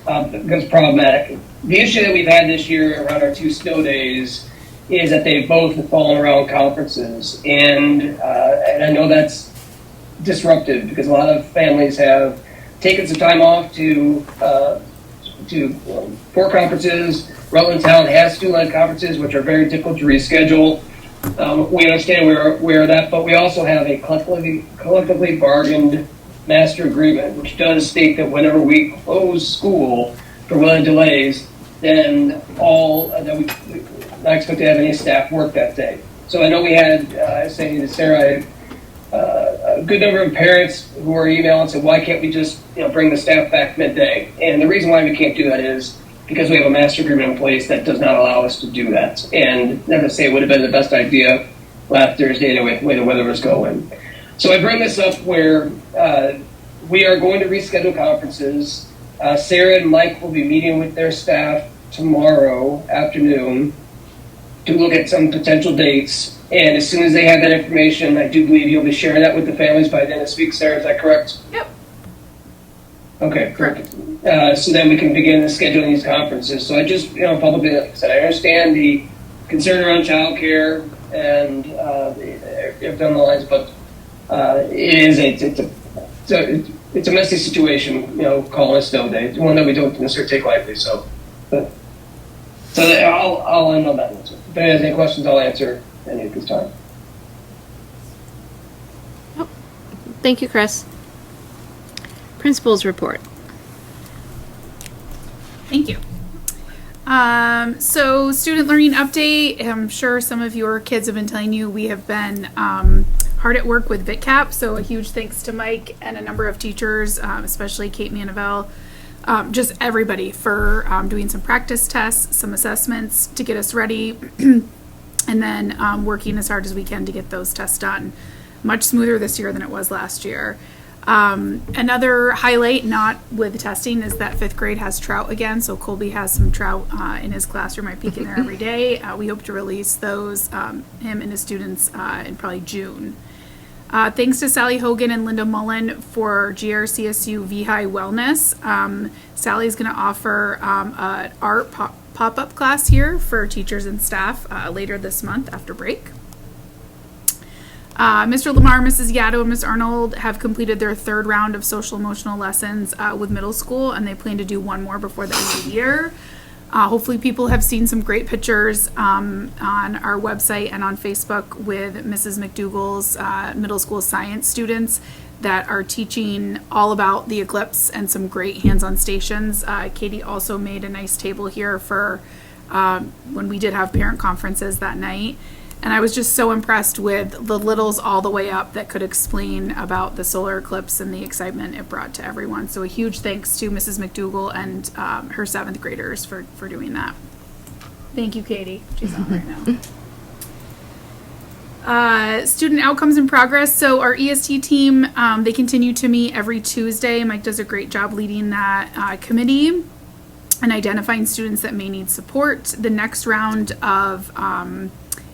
Becomes problematic. The issue that we've had this year around our 2 snow days is that they both have fallen around conferences. And I know that's disruptive because a lot of families have taken some time off for conferences. Rutland Town has student-led conferences, which are very difficult to reschedule. We understand we're aware of that, but we also have a collectively bargained master agreement, which does state that whenever we close school for willing delays, then we not expect to have any staff work that day. So I know we had, I was saying to Sarah, a good number of parents who were emailing and said, why can't we just bring the staff back midday? And the reason why we can't do that is because we have a master agreement in place that does not allow us to do that. And never say it would have been the best idea last Thursday, the way the weather was going. So I bring this up where we are going to reschedule conferences. Sarah and Mike will be meeting with their staff tomorrow afternoon to look at some potential dates. And as soon as they have that information, I do believe you'll be sharing that with the families by the end of this week. Sarah, is that correct? Yep. Okay, perfect. So then we can begin scheduling these conferences. So I just, publicly, like I said, I understand the concern around childcare and everything on the lines, but it's a messy situation, calling a snow day. It's one that we don't necessarily take lightly. So I'll end on that. If anyone has any questions, I'll answer any at this time. Thank you, Chris. Principal's report. Thank you. So student learning update. I'm sure some of your kids have been telling you we have been hard at work with VitCap. So a huge thanks to Mike and a number of teachers, especially Kate Manivel, just everybody for doing some practice tests, some assessments to get us ready, and then working as hard as we can to get those tests done. Much smoother this year than it was last year. Another highlight, not with testing, is that 5th grade has trout again. So Colby has some trout in his classroom. I peek in there every day. We hope to release those, him and his students, in probably June. Thanks to Sally Hogan and Linda Mullen for GRCSU VHI Wellness. Sally's going to offer an art pop-up class here for teachers and staff later this month after break. Mr. Lamar, Mrs. Gatto, and Ms. Arnold have completed their 3rd round of social emotional lessons with middle school, and they plan to do one more before the end of the year. Hopefully people have seen some great pictures on our website and on Facebook with Mrs. McDougall's middle school science students that are teaching all about the eclipse and some great hands-on stations. Katie also made a nice table here for when we did have parent conferences that night. And I was just so impressed with the littles all the way up that could explain about the solar eclipse and the excitement it brought to everyone. So a huge thanks to Mrs. McDougall and her 7th graders for doing that. Thank you, Katie. She's on right now. Student outcomes in progress. So our EST team, they continue to meet every Tuesday. Mike does a great job leading that committee and identifying students that may need support. The next round of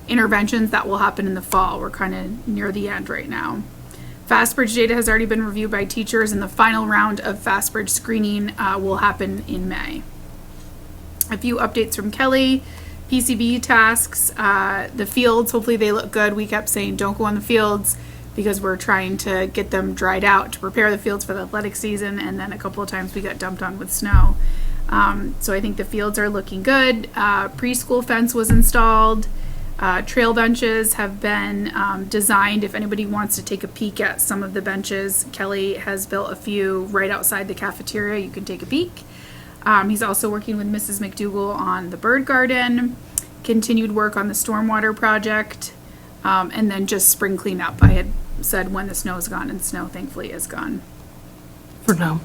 interventions that will happen in the fall. We're kind of near the end right now. FastBridge data has already been reviewed by teachers, and the final round of FastBridge screening will happen in May. A few updates from Kelly. PCB tasks, the fields, hopefully they look good. We kept saying don't go on the fields because we're trying to get them dried out to prepare the fields for the athletic season, and then a couple of times we got dumped on with snow. So I think the fields are looking good. Preschool fence was installed. Trail benches have been designed. If anybody wants to take a peek at some of the benches, Kelly has built a few right outside the cafeteria. You can take a peek. He's also working with Mrs. McDougall on the bird garden, continued work on the stormwater project, and then just spring cleanup. I had said when the snow is gone, and snow thankfully is gone. For now.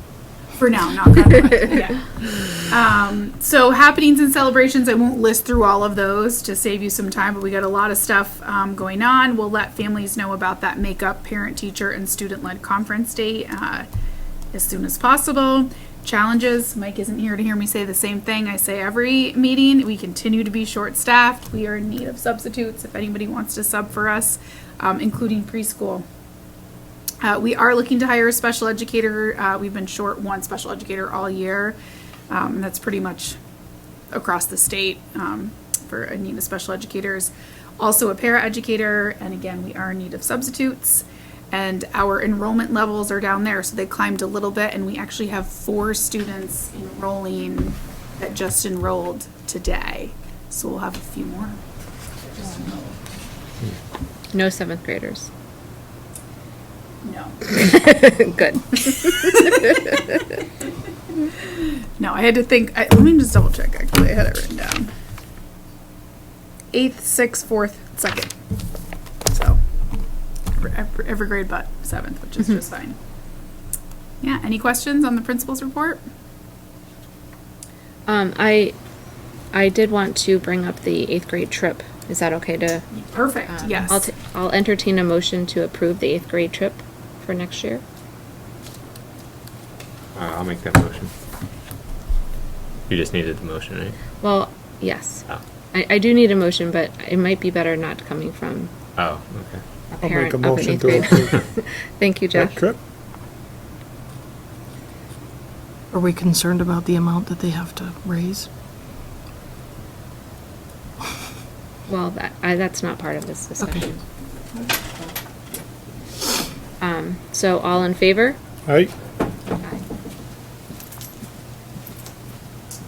For now, not gonna yeah. So happenings and celebrations, I won't list through all of those to save you some time, but we got a lot of stuff going on. We'll let families know about that makeup parent, teacher, and student-led conference date as soon as possible. Challenges, Mike isn't here to hear me say the same thing I say every meeting. We continue to be short-staffed. We are in need of substitutes if anybody wants to sub for us, including preschool. We are looking to hire a special educator. We've been short one special educator all year, and that's pretty much across the state for a need of special educators. Also a para-educator, and again, we are in need of substitutes. And our enrollment levels are down there, so they climbed a little bit, and we actually have 4 students enrolling that just enrolled today. So we'll have a few more. No 7th graders. No. Good. No, I had to think. Let me just double check, actually. I had it written down. 8th, 6th, 4th, 2nd. So every grade but 7th, which is just fine. Yeah, any questions on the principal's report? I did want to bring up the 8th grade trip. Is that okay to? Perfect, yes. I'll entertain a motion to approve the 8th grade trip for next year. I'll make that motion. You just needed the motion, right? Well, yes. Oh. I do need a motion, but it might be better not coming from Oh, okay. a I'll make parent a of an motion 8th to grade. approve Thank you, Jeff. that trip. Are we concerned about the amount that they have to raise? Well, that's not part of this discussion. So all in favor? Right? Aye.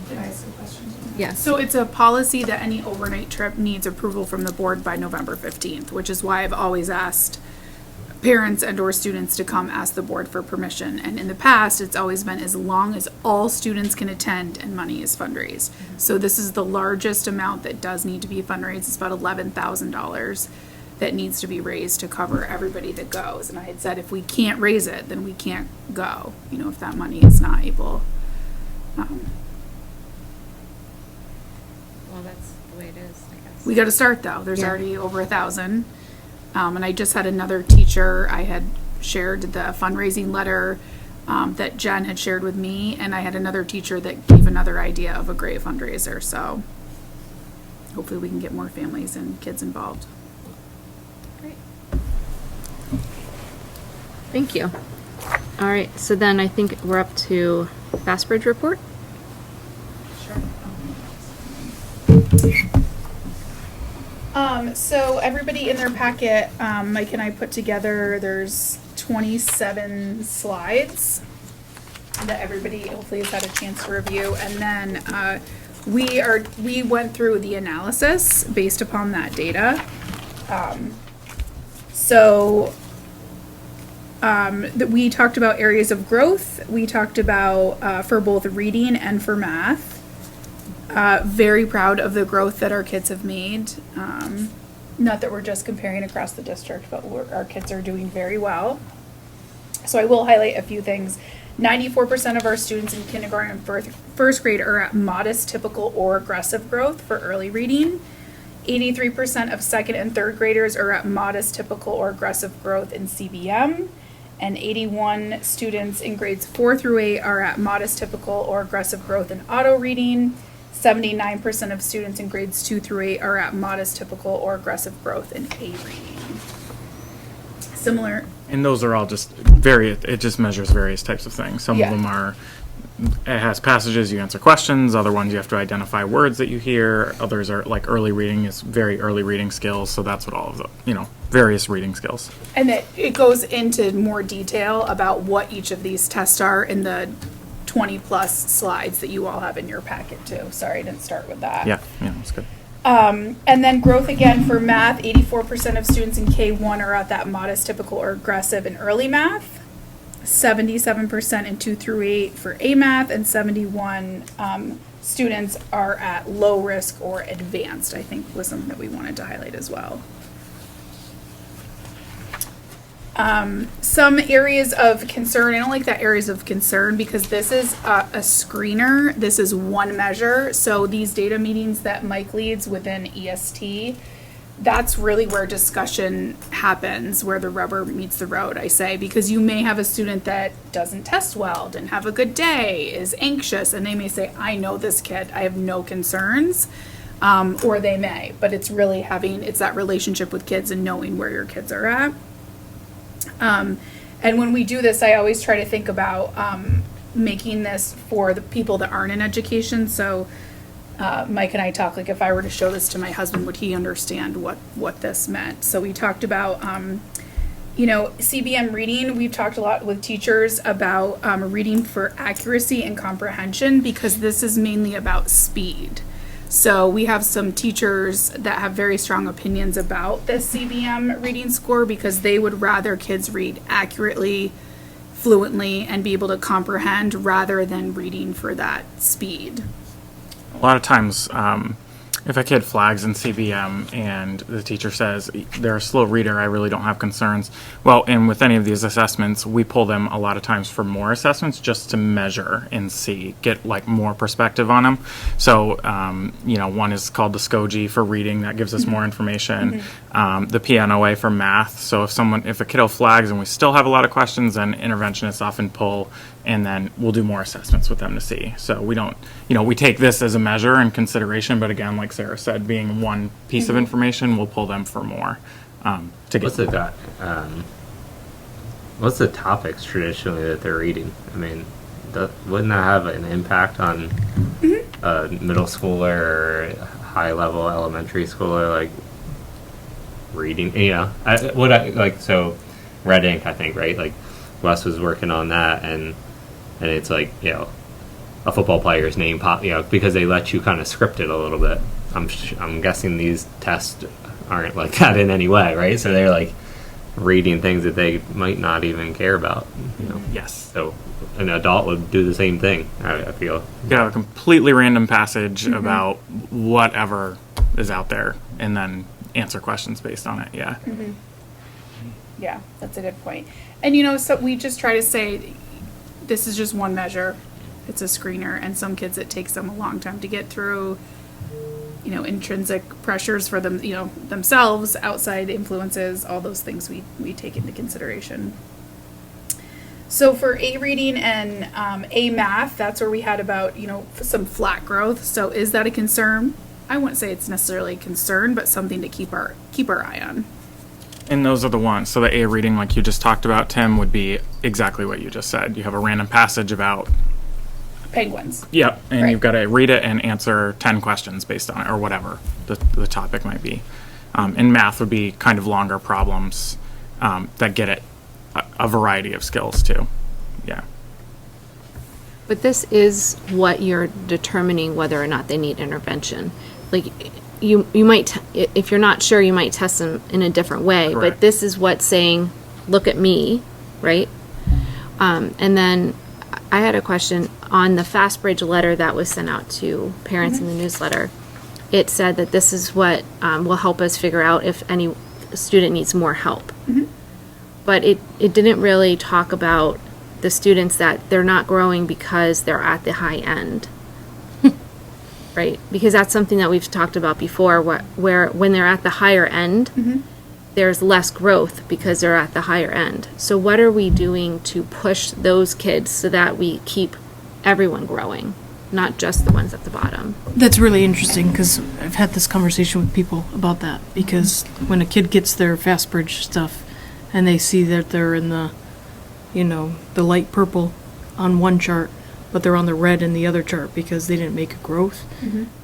Can I ask a question? Yes. So it's a policy that any overnight trip needs approval from the board by November 15th, which is why I've always asked parents and or students to come ask the board for permission. And in the past, it's always been as long as all students can attend and money is fundraised. So this is the largest amount that does need to be fundraised. It's about $11,000 that needs to be raised to cover everybody that goes. And I had said, if we can't raise it, then we can't go, you know, if that money is not able. Well, that's the way it is, I guess. We got to start though. There's Yeah. already over 1,000. And I just had another teacher, I had shared the fundraising letter that Jen had shared with me, and I had another teacher that gave another idea of a great fundraiser. So hopefully we can get more families and kids involved. Great. Thank you. All right, so then I think we're up to Fastbridge report. So everybody in their packet, Mike and I put together, there's 27 slides that everybody hopefully has had a chance to review. And then we went through the analysis based upon that data. That we talked about areas of growth. We talked about for both reading and for math. Very proud of the growth that our kids have made. Not that we're just comparing across the district, but our kids are doing very well. So I will highlight a few things. 94% of our students in kindergarten and first grade are at modest, typical, or aggressive growth for early reading. 83% of second and third graders are at modest, typical, or aggressive growth in CBM. And 81 students in grades 4 through 8 are at modest, typical, or aggressive growth in auto reading. 79% of students in grades 2 through 8 are at modest, typical, or aggressive growth in A reading. Similar. And those are all just it just measures various types of things. Some of them are, it has passages, you answer questions. Other ones you have to identify words that you hear. Others are like early reading is very early reading skills. So that's what all of the, various reading skills. And it goes into more detail about what each of these tests are in the 20 plus slides that you all have in your packet too. Sorry, I didn't start with that. Yeah, that's good. And then growth again for math, 84% of students in K1 are at that modest, typical, or aggressive in early math. 77% in 2 through 8 for A math, and 71 students are at low risk or advanced, I think was something that we wanted to highlight as well. Some areas of concern, I don't like that areas of concern because this is a screener. This is one measure. So these data meetings that Mike leads within EST, that's really where discussion happens, where the rubber meets the road, I say, because you may have a student that doesn't test well, didn't have a good day, is anxious, and they may say, I know this kid, I have no concerns. Or they may, but it's really it's that relationship with kids and knowing where your kids are at. And when we do this, I always try to think about making this for the people that aren't in education. So Mike and I talk, like if I were to show this to my husband, would he understand what this meant? So we talked about, CBM reading. We've talked a lot with teachers about reading for accuracy and comprehension because this is mainly about speed. So we have some teachers that have very strong opinions about this CBM reading score because they would rather kids read accurately, fluently, and be able to comprehend rather than reading for that speed. A lot of times, If a kid flags in CBM and the teacher says they're a slow reader, I really don't have concerns. Well, and with any of these assessments, we pull them a lot of times for more assessments just to measure and see, get like more perspective on them. So, one is called the SCOGI for reading, that gives us more information. The PNOA for math. So if a kiddo flags and we still have a lot of questions, then interventionists often pull, and then we'll do more assessments with them to see. So we don't, we take this as a measure and consideration, but again, like Sarah said, being one piece of information, we'll pull them for more. To get What's the topics traditionally that they're reading? I mean, wouldn't that have an impact on a middle schooler or high level elementary schooler, like reading? So red ink, I think, right? Like Wes was working on that, and it's like, a football player's name pop, because they let you kind of script it a little bit. I'm guessing these tests aren't like that in any way, right? So they're like reading things that they might not even care about. Yes. So an adult would do the same thing, I feel. Yeah, a completely random passage about whatever is out there, and then answer questions based on it. Yeah. Yeah, that's a good point. And so we just try to say this is just one measure. It's a screener, and some kids it takes them a long time to get through. Intrinsic pressures for them, themselves, outside influences, all those things we take into consideration. So for A reading and A math, that's where we had about, some flat growth. So is that a concern? I wouldn't say it's necessarily a concern, but something to keep our eye on. And those are the ones. So the A reading, like you just talked about, Tim, would be exactly what you just said. You have a random passage about penguins. Yep, and Right. You've got to read it and answer 10 questions based on it, or whatever the topic might be. And math would be kind of longer problems that get at a variety of skills too. Yeah. But this is what you're determining whether or not they need intervention. Like you might, if you're not sure, you might test them in a different way. Correct. But this is what's saying, look at me, right? And then I had a question on the Fast Bridge letter that was sent out to parents in the newsletter. It said that this is what will help us figure out if any student needs more help. But it didn't really talk about the students that they're not growing because they're at the high end. Right? Because that's something that we've talked about before, where when they're at the higher end, there's less growth because they're at the higher end. So what are we doing to push those kids so that we keep everyone growing, not just the ones at the bottom? That's really interesting because I've had this conversation with people about that, because when a kid gets their Fast Bridge stuff and they see that they're in the, the light purple on one chart, but they're on the red in the other chart because they didn't make a growth,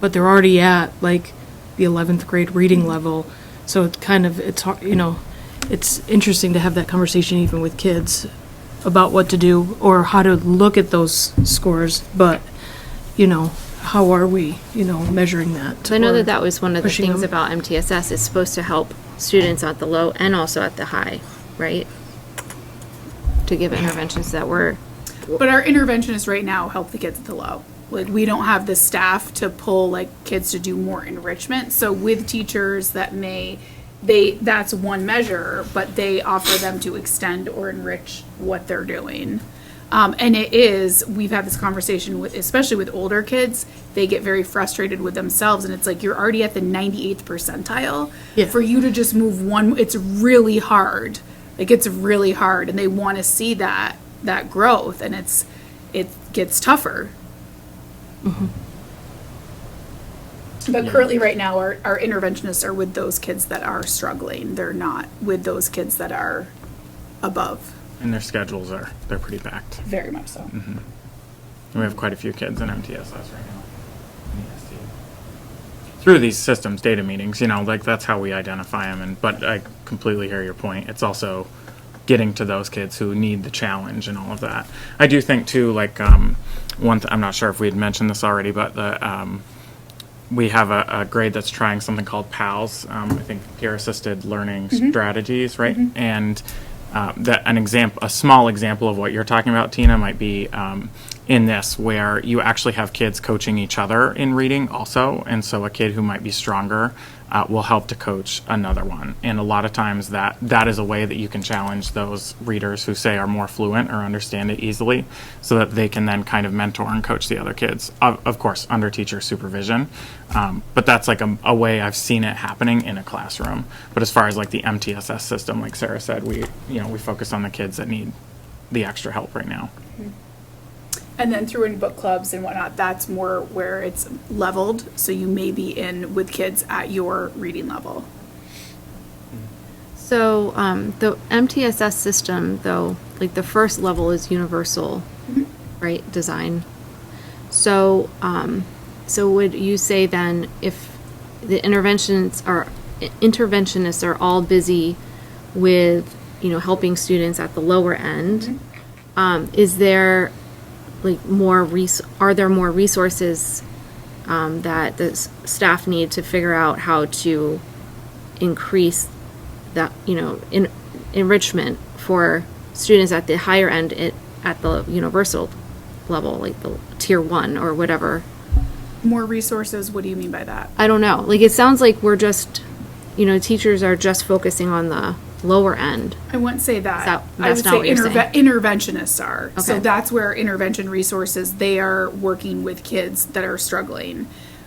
but they're already at like the 11th grade reading level. So it's kind of, it's interesting to have that conversation even with kids about what to do or how to look at those scores. But, how are we, measuring that? So I know that was one of the pushing things them. about MTSS. It's supposed to help students at the low and also at the high, right? To give interventions that were... But our interventionists right now help the kids at the low. Like, we don't have the staff to pull like kids to do more enrichment. So with teachers that that's one measure, but they offer them to extend or enrich what they're doing. And we've had this conversation especially with older kids, they get very frustrated with themselves, and it's like, you're already at the 98th percentile. Yeah. For you to just move one, it's really hard. Like, it's really hard, and they want to see that growth, and it gets tougher. But currently right now our interventionists are with those kids that are struggling. They're not with those kids that are above. And their schedules they're pretty packed. Very much so. And we have quite a few kids in MTSS right now. Through these systems, data meetings, that's how we identify them. But I completely hear your point. It's also getting to those kids who need the challenge and all of that. I do think too, like I'm not sure if we had mentioned this already, but we have a grade that's trying something called PALS. I think peer assisted learning strategies, right? And a small example of what you're talking about, Tina, might be in this, where you actually have kids coaching each other in reading also, and so a kid who might be stronger will help to coach another one. And a lot of times that is a way that you can challenge those readers who say are more fluent or understand it easily, so that they can then kind of mentor and coach the other kids, of course under teacher supervision. But that's like a way I've seen it happening in a classroom. But as far as like the MTSS system, like Sarah said, we focus on the kids that need the extra help right now. And then through any book clubs and whatnot, that's more where it's leveled. So you may be in with kids at your reading level. So the MTSS system, though, like the first level is universal, right? Design. So so would you say then, if the interventionists are all busy with helping students at the lower end, is there like are there more resources that the staff need to figure out how to increase that enrichment for students at the higher end at the universal level, like the tier 1 or whatever? More resources, what do you mean by that? I don't know. Like, it sounds like we're just, teachers are just focusing on the lower end. I wouldn't say that. I would say interventionists are. Okay. So that's where intervention resources, they are working with kids that are struggling.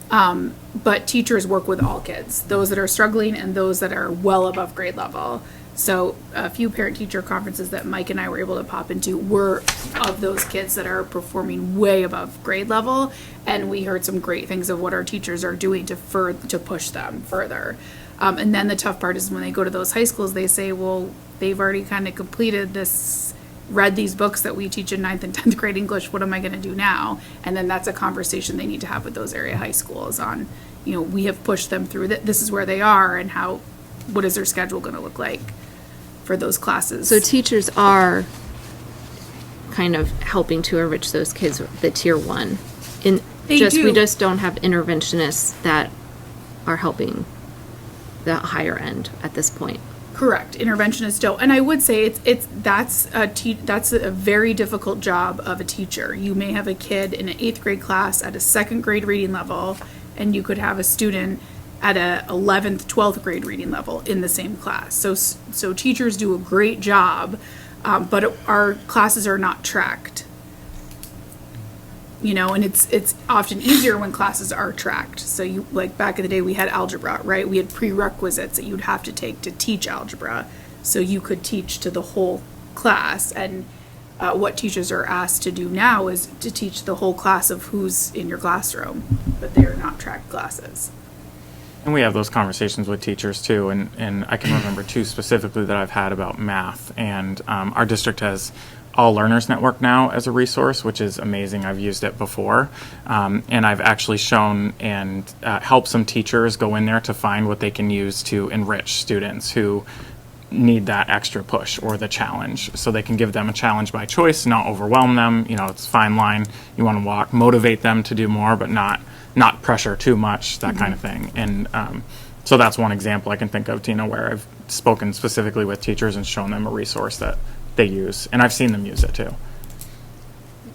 But teachers work with all kids, those that are struggling and those that are well above grade level. So a few parent-teacher conferences that Mike and I were able to pop into were of those kids that are performing way above grade level, and we heard some great things of what our teachers are doing to push them further. And then the tough part is when they go to those high schools, they say, well, they've already kind of completed this, read these books that we teach in 9th and 10th grade English, what am I going to do now? And then that's a conversation they need to have with those area high schools on, we have pushed them through this is where they are, and what is their schedule going to look like for those classes. So teachers are kind of helping to enrich those kids, the tier 1. We just don't have interventionists that are helping the higher end at this point. Correct. Interventionists don't. And I would say that's a very difficult job of a teacher. You may have a kid in an 8th grade class at a 2nd grade reading level, and you could have a student at a 11th, 12th grade reading level in the same class. So teachers do a great job, but our classes are not tracked. And it's often easier when classes are tracked. So like back in the day, we had algebra, right? We had prerequisites that you'd have to take to teach algebra. So you could teach to the whole class. And what teachers are asked to do now is to teach the whole class of who's in your classroom, but they're not tracked classes. And we have those conversations with teachers too, and I can remember two specifically that I've had about math. And our district has All Learners Network now as a resource, which is amazing. I've used it before, and I've actually shown and helped some teachers go in there to find what they can use to enrich students who need that extra push or the challenge. So they can give them a challenge by choice, not overwhelm them. It's a fine line. You want to motivate them to do more, but not pressure too much, that kind of thing. And so that's one example I can think of, Tina, where I've spoken specifically with teachers and shown them a resource that they use, and I've seen them use it too.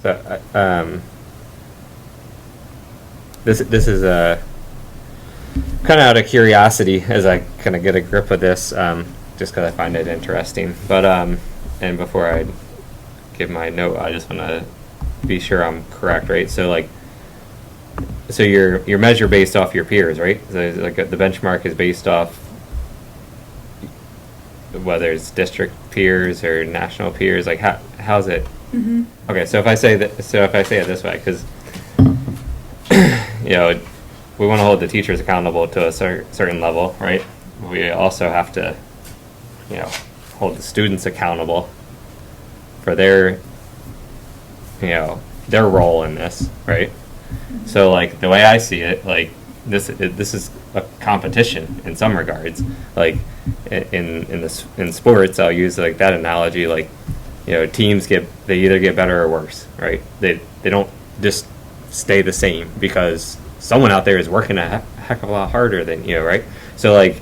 So this is kind of out of curiosity as I kind of get a grip of this, just because I find it interesting. But and before I give my note, I just want to be sure I'm correct, right? So your measure based off your peers, right? So like the benchmark is based off whether it's district peers or national peers. Like how's it? Mm-hmm. Okay, so if I say it this way, because we want to hold the teachers accountable to a certain level, right? We also have to hold the students accountable for their role in this, right? So like the way I see it, like this is a competition in some regards. Like in sports, I'll use like that analogy. Like teams they either get better or worse, right? They don't just stay the same because someone out there is working a heck of a lot harder than you, right? So like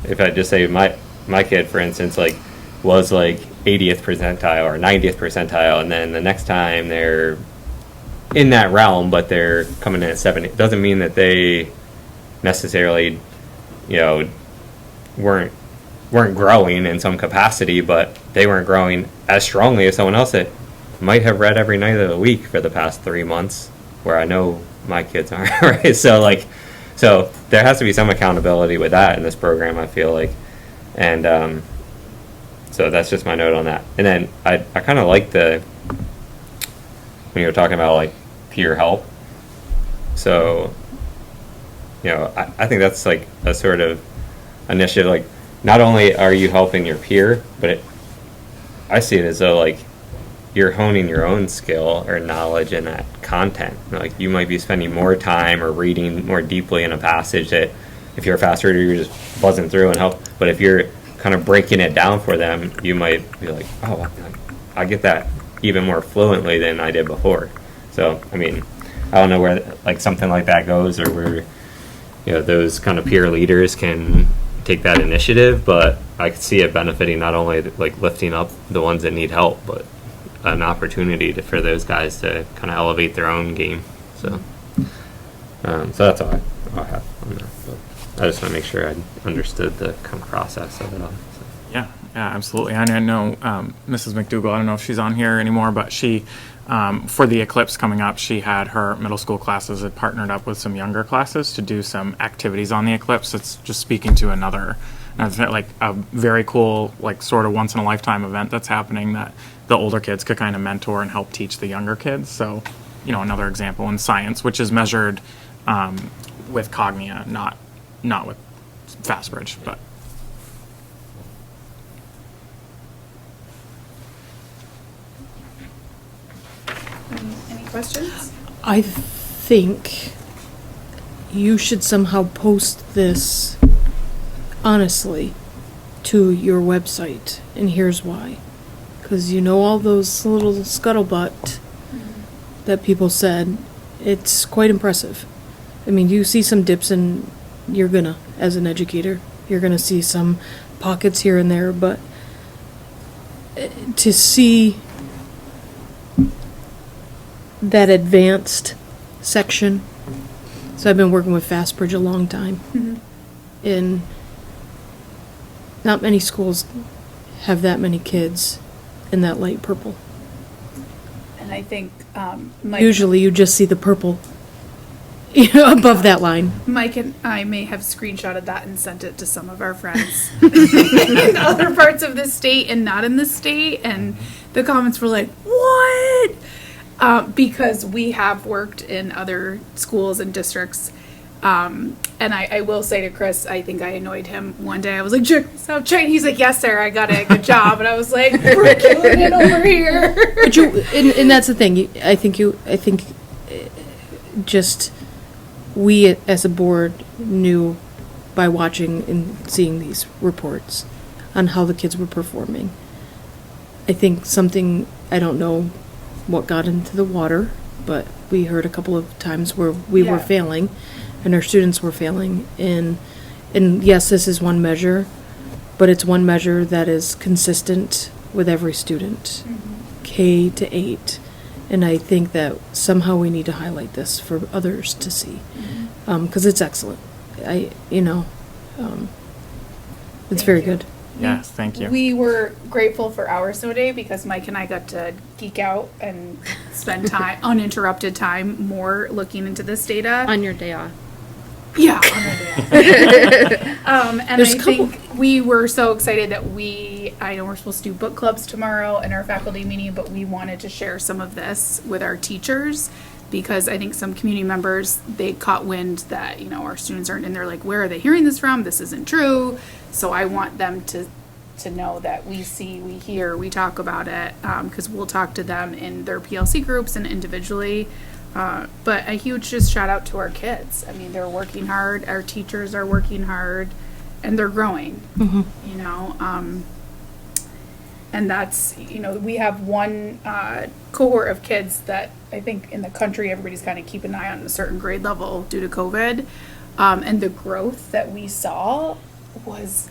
if I just say my kid, for instance, like was like 80th percentile or 90th percentile, and then the next time they're in that realm, but they're coming in at 70. It doesn't mean that they necessarily, you know, weren't growing in some capacity, but they weren't growing as strongly as someone else that might have read every night of the week for the past 3 months, where I know my kids aren't, right? So there has to be some accountability with that in this program, I feel like. And so that's just my note on that. And then I kind of like when you were talking about like peer help. So, you know, I think that's like a sort of initiative. Like, not only are you helping your peer, but I see it as though like you're honing your own skill or knowledge in that content. Like, you might be spending more time or reading more deeply in a passage that if you're a fast reader, you're just buzzing through and help. But if you're kind of breaking it down for them, you might be like, oh, I get that even more fluently than I did before. So, I mean, I don't know where like something like that goes, or where, you know, those kind of peer leaders can take that initiative, but I could see it benefiting not only like lifting up the ones that need help, but an opportunity for those guys to kind of elevate their own game. So, so that's all I have on that. But I just want to make sure I understood the kind of process of it all. So. Yeah, absolutely. And I know Mrs. McDougall, I don't know if she's on here anymore, but she, for the eclipse coming up, she had her middle school classes had partnered up with some younger classes to do some activities on the eclipse. It's just speaking to another like a very cool, like sort of once in a lifetime event that's happening that the older kids could kind of mentor and help teach the younger kids. So, you know, another example in science, which is measured with Cognia, not with Fastbridge, but. Any questions? I think you should somehow post this honestly to your website, and here's why. Because you know all those little scuttlebutt that people said, it's quite impressive. I mean, you see some dips and you're gonna, as an educator, you're gonna see some pockets here and there, but to see that advanced section. So I've been working with Fastbridge a long time. And not many schools have that many kids in that light purple. And I think usually you just see the purple above that line. Mike and I may have screenshotted that and sent it to some of our friends in other parts of the state and not in the state, and the comments were like, what? Because we have worked in other schools and districts. And I will say to Chris, I think I annoyed him one day. I was like, check this out, check. He's like, yes, sir, I got it. Good job. And I was like, we're killing it over here. But and that's the thing. I think just we as a board knew by watching and seeing these reports on how the kids were performing. I think something, I don't know what got into the water, but we heard a couple of times where we were failing and our students were failing. And yes, this is one measure, but it's one measure that is consistent with every student, K to 8. And I think that somehow we need to highlight this for others to see, because it's excellent. It's very good. Yes, thank you. We were grateful for our snow day because Mike and I got to geek out and spend time, uninterrupted time, more looking into this data. On your day off. Yeah, on our day off. And I think we were so excited that I know we're supposed to do book clubs tomorrow in our faculty meeting, but we wanted to share some of this with our teachers because I think some community members, they caught wind that, our students aren't in there like, where are they hearing this from? This isn't true. So I want them to know that we see, we hear, we talk about it, because we'll talk to them in their PLC groups and individually. But a huge just shout out to our kids. I mean, they're working hard. Our teachers are working hard, and they're growing. And that's, we have one cohort of kids that I think in the country everybody's kind of keeping an eye on a certain grade level due to COVID, and the growth that we saw was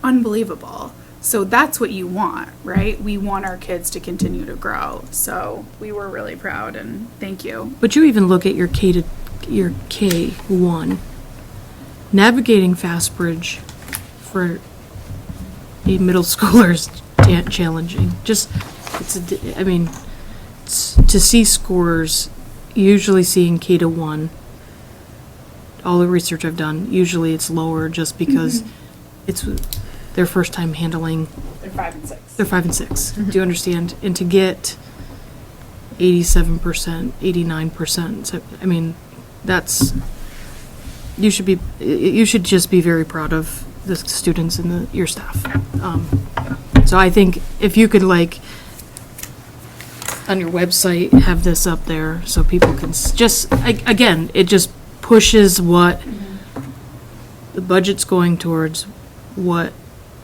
unbelievable. So that's what you want, right? We want our kids to continue to grow. So we were really proud, and thank you. But you even look at your K1, navigating Fastbridge for a middle schooler is challenging. Just, to see scores, usually seeing K1, all the research I've done, usually it's lower just because it's their first time handling. They're 5 and 6. They're 5 and 6. Do you understand? And to get 87%, 89%, so, that's, you should just be very proud of the students and your staff. So I think if you could, like, on your website, have this up there so people can again, it just pushes what the budget's going towards, what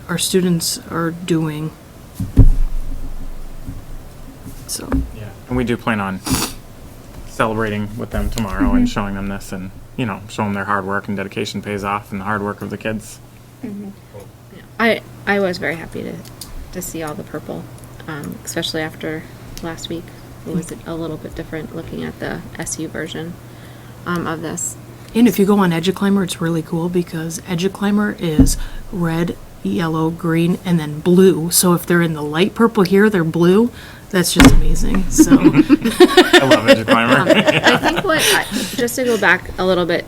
our students are doing. So. Yeah, and we do plan on celebrating with them tomorrow and showing them this, and showing their hard work and dedication pays off, and the hard work of the kids. I was very happy to see all the purple, especially after last week. It was a little bit different looking at the SU version of this. And if you go on EduClimber, it's really cool because EduClimber is red, yellow, green, and then blue. So if they're in the light purple here, they're blue. That's just amazing. So I love EduClimber. I think just to go back a little bit,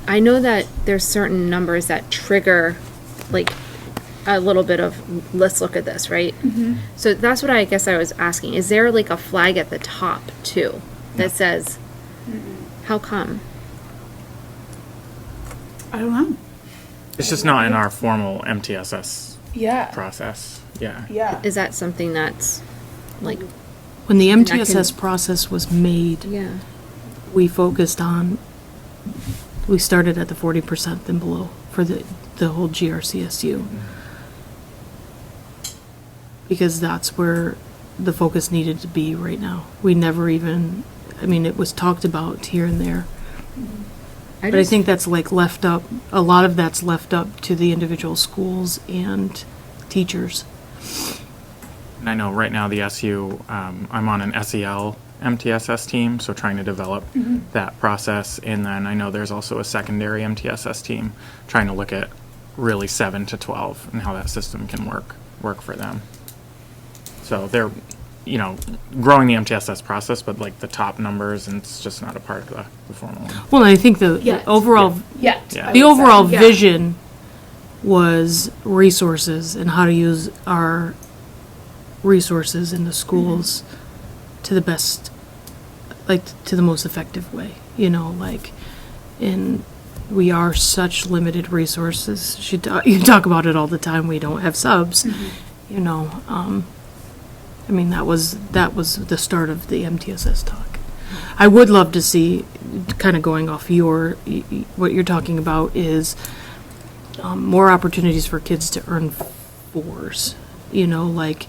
I know that there's certain numbers that trigger like a little bit of let's look at this, right? So that's what I guess I was asking. Is there like a flag at the top too that says how come? I don't know. It's just not in our formal MTSS Yeah. process. Yeah. Yeah. Is that something that's like when the something that MTSS process was made, yeah, we focused on, we started at the 40% and below for the whole GRCSU. Because that's where the focus needed to be right now. We never even, it was talked about here and there. But I think that's like left up, a lot of that's left up to the individual schools and teachers. And I know right now the SU, I'm on an SEL MTSS team, so trying to develop that process. And then I know there's also a secondary MTSS team trying to look at really 7 to 12 and how that system can work for them. So they're, growing the MTSS process, but like the top numbers, and it's just not a part of the formal one. Well, I think the overall, Yeah. the overall vision was resources and how to use our resources in the schools to the best, to the most effective way, and we are such limited resources. You talk about it all the time. We don't have subs, that was the start of the MTSS talk. I would love to see, kind of going off what you're talking about is more opportunities for kids to earn 4s. Like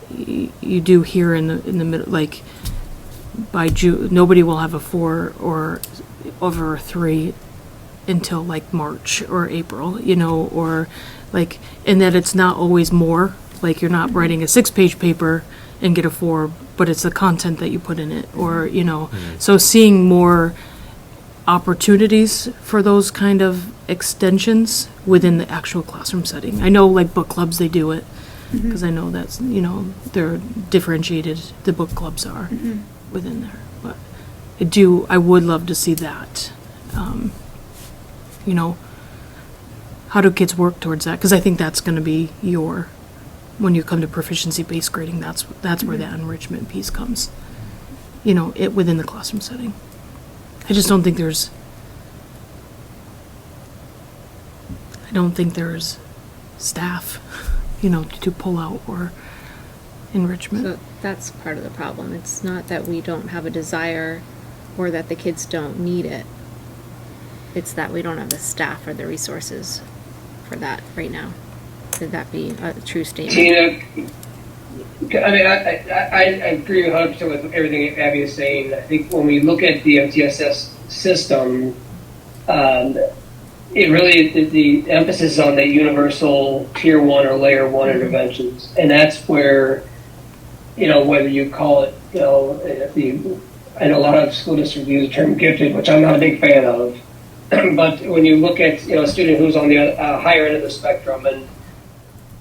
you do here in the middle, like by June, nobody will have a 4 or over a 3 until like March or April, or like, and that it's not always more. Like you're not writing a 6-page paper and get a 4, but it's the content that you put in it, or so seeing more opportunities for those kind of extensions within the actual classroom setting. I know like book clubs, they do it because I know that's they're differentiated. The book clubs are within there, but I would love to see that. How do kids work towards that? Because I think that's going to be when you come to proficiency-based grading, that's where that enrichment piece comes. It within the classroom setting. I just don't think there's staff, to pull out or enrichment. So that's part of the problem. It's not that we don't have a desire or that the kids don't need it. It's that we don't have the staff or the resources for that right now. Could that be a true statement? Tina, I agree 100% with everything Abby is saying. I think when we look at the MTSS system, it really, the emphasis is on the universal tier 1 or layer 1 interventions. And that's where, whether you call it, I know a lot of school districts use the term gifted, which I'm not a big fan of. But when you look at, a student who's on the higher end of the spectrum, and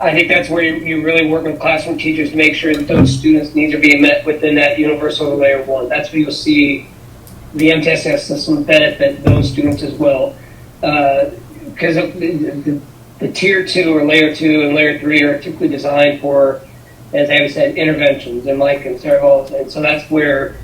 I think that's where you really work with classroom teachers to make sure that those students' needs are being met within that universal layer 1. That's where you'll see the MTSS system benefit those students as well. Because the tier 2 or layer 2 and layer 3 are typically designed for, as Abby said, interventions, and Mike and Sarah all. And so that's where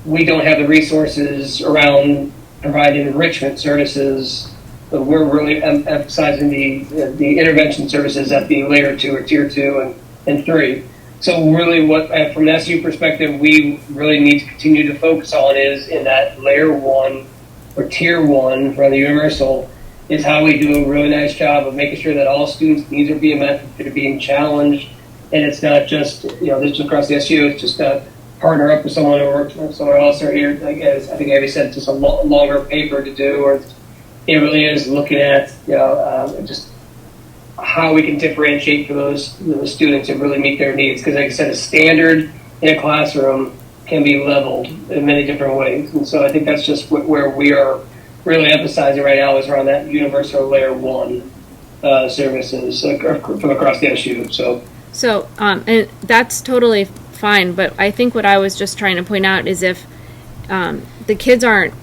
we don't have the resources around providing enrichment services, but we're really emphasizing the intervention services at the layer 2 or tier 2 and 3. So really what, from an SU perspective, we really need to continue to focus on is in that layer 1 or tier 1 for the universal, is how we do a really nice job of making sure that all students' needs are being met, that are being challenged, and it's not just, this is across the SU, it's just a partner up with someone who works somewhere else, or here, as I think Abby said, it's just a longer paper to do, or it really is looking at, just how we can differentiate for those students and really meet their needs. Because like I said, a standard in a classroom can be leveled in many different ways. And so I think that's just where we are really emphasizing right now is around that universal layer 1 services from across the SU. So, and that's totally fine, but I think what I was just trying to point out is if the kids aren't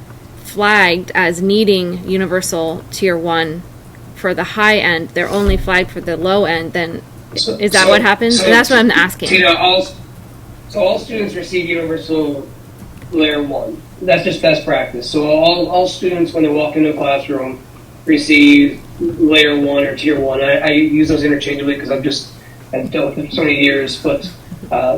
flagged as needing universal tier 1 for the high end, they're only flagged for the low end, then is that what happens? And that's what I'm asking. All students receive universal layer 1. That's just best practice. So all students, when they walk into a classroom, receive layer 1 or tier 1. I use those interchangeably because I've dealt with it for so many years, but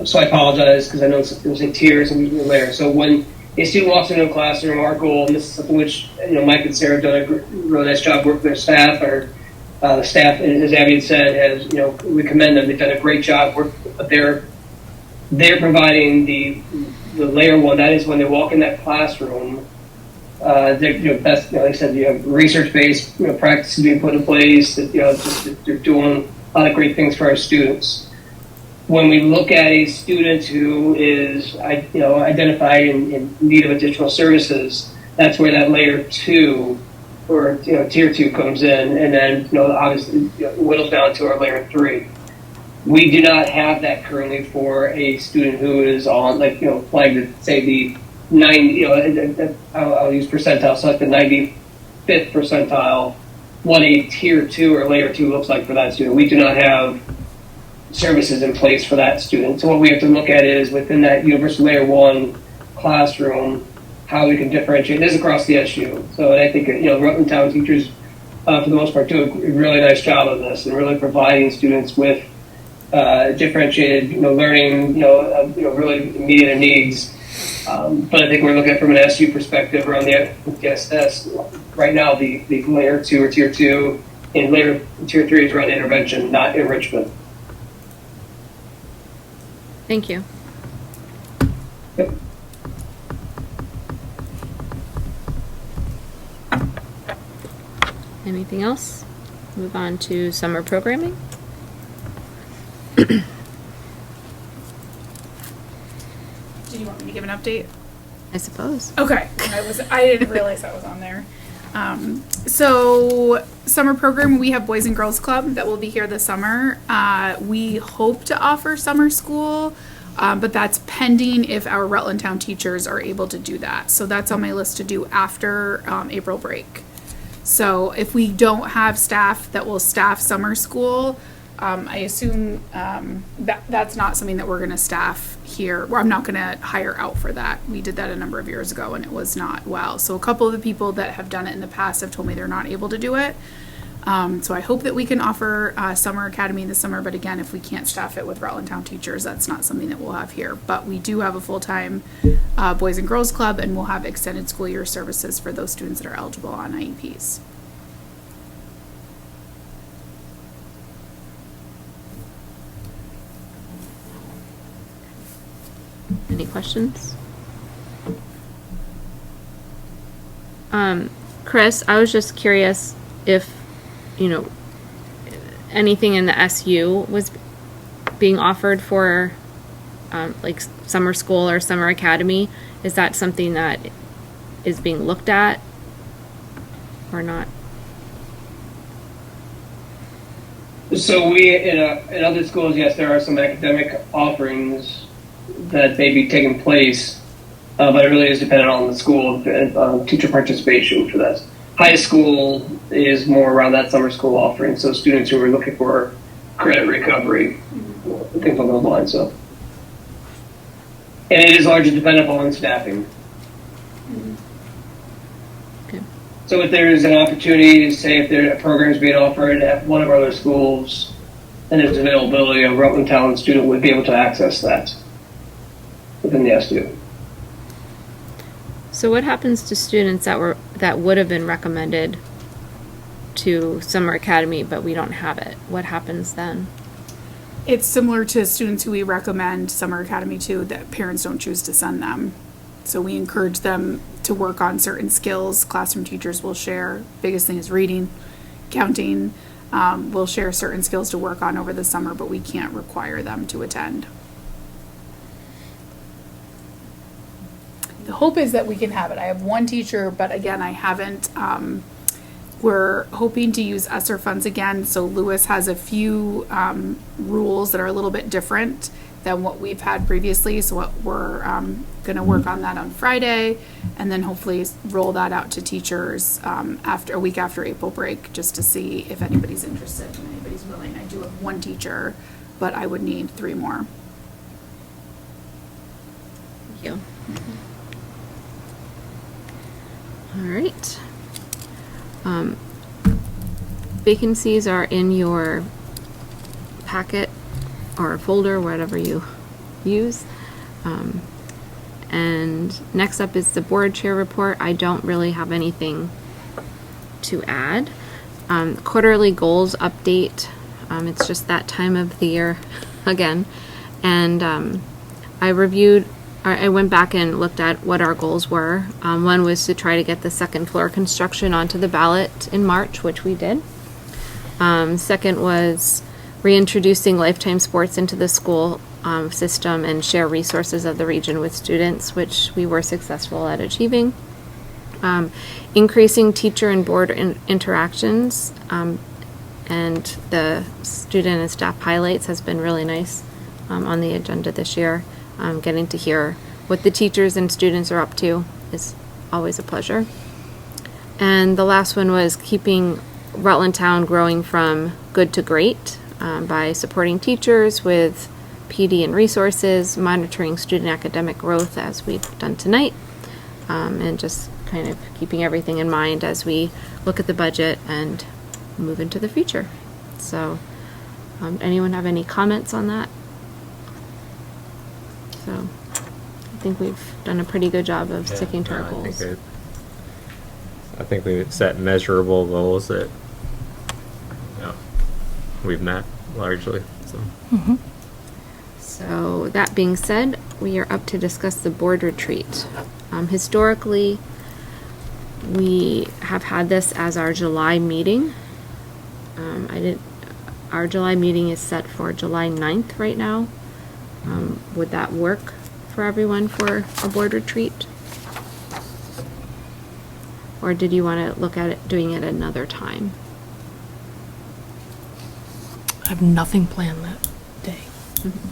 so I apologize because I know there's a tiers and layer. So when a student walks into a classroom, our goal, and this is something which Mike and Sarah have done a really nice job working with their staff, or the staff, as Abby had said, we commend them. They've done a great job. But they're providing the layer 1. That is when they walk in that classroom. Best, like I said, you have research-based practices being put in place. That they're doing a lot of great things for our students. When we look at a student who is, identified in need of additional services, that's where that layer 2 or tier 2 comes in, and then obviously whittles down to our layer 3. We do not have that currently for a student who is on, flagged at, say, the 90. I'll use percentile, so like the 95th percentile. What a tier 2 or layer 2 looks like for that student. We do not have services in place for that student. So what we have to look at is within that universal layer 1 classroom, how we can differentiate. This is across the SU. So I think Rutland Town teachers, for the most part, do a really nice job of this and really providing students with differentiated learning, really meeting their needs. But I think we're looking at from an SU perspective around the TSS. Right now, the layer 2 or tier 2 and layer tier 3 is around intervention, not enrichment. Thank you. Yep. Anything else? Move on to summer programming. Did you want me to give an update? I suppose. Okay. I didn't realize that was on there. So summer program, we have Boys and Girls Club that will be here this summer. We hope to offer summer school, but that's pending if our Rutland Town teachers are able to do that. So that's on my list to do after April break. So if we don't have staff that will staff summer school, I assume that's not something that we're going to staff here. Or I'm not going to hire out for that. We did that a number of years ago and it was not well. So a couple of the people that have done it in the past have told me they're not able to do it. So I hope that we can offer Summer Academy this summer. But again, if we can't staff it with Rutland Town teachers, that's not something that we'll have here. But we do have a full-time Boys and Girls Club, and we'll have extended school year services for those students that are eligible on IEPs. Any questions? Chris, I was just curious, if, you know, anything in the SU was being offered for, like summer school or summer academy, is that something that is being looked at or not? So we, in other schools, yes, there are some academic offerings that may be taking place, but it really is dependent on the school and teacher participation for that. High school is more around that summer school offering, so students who are looking for credit recovery, things along those lines. So, and it is largely dependent on staffing. Okay. So if there is an opportunity, say if there a program is being offered at one of our other schools, and there's availability, a Rutland Town student would be able to access that within the SU. So what happens to students that would have been recommended to summer academy, but we don't have it? What happens then? It's similar to students who we recommend summer academy to that parents don't choose to send them. So we encourage them to work on certain skills. Classroom teachers will share. Biggest thing is reading, counting. We'll share certain skills to work on over the summer, but we can't require them to attend. The hope is that we can have it. I have one teacher, but Again, I haven't. We're hoping to use ESSER funds again. So Lewis has a few rules that are a little bit different than what we've had previously. So what we're going to work on that on Friday, and then hopefully roll that out to teachers after a week after April break, just to see if anybody's interested and anybody's willing. I do have one teacher, but I would need 3 more. Thank you. All right. Vacancies are in your packet or folder, whatever you use. And next up is the board chair report. I don't really have anything to add. Quarterly goals update. It's just that time of the year again. And I went back and looked at what our goals were. One was to try to get the second floor construction onto the ballot in March, which we did. Second was reintroducing lifetime sports into the school system and share resources of the region with students, which we were successful at achieving. Increasing teacher and board interactions, and the student and staff highlights has been really nice on the agenda this year. Getting to hear what the teachers and students are up to is always a pleasure. And the last one was keeping Rutland Town growing from good to great by supporting teachers with PD and resources, monitoring student academic growth as we've done tonight, and just kind of keeping everything in mind as we look at the budget and move into the future. So, anyone have any comments on that? So, I think we've done a pretty good job of sticking to our goals. I think we've set measurable goals that we've met largely. So. Mm-hmm. So that being said, we are up to discuss the board retreat. Historically, we have had this as our July meeting. Our July meeting is set for July 9th right now. Would that work for everyone for a board retreat? Or did you want to look at it, doing it another time? I have nothing planned that day. Mm-hmm.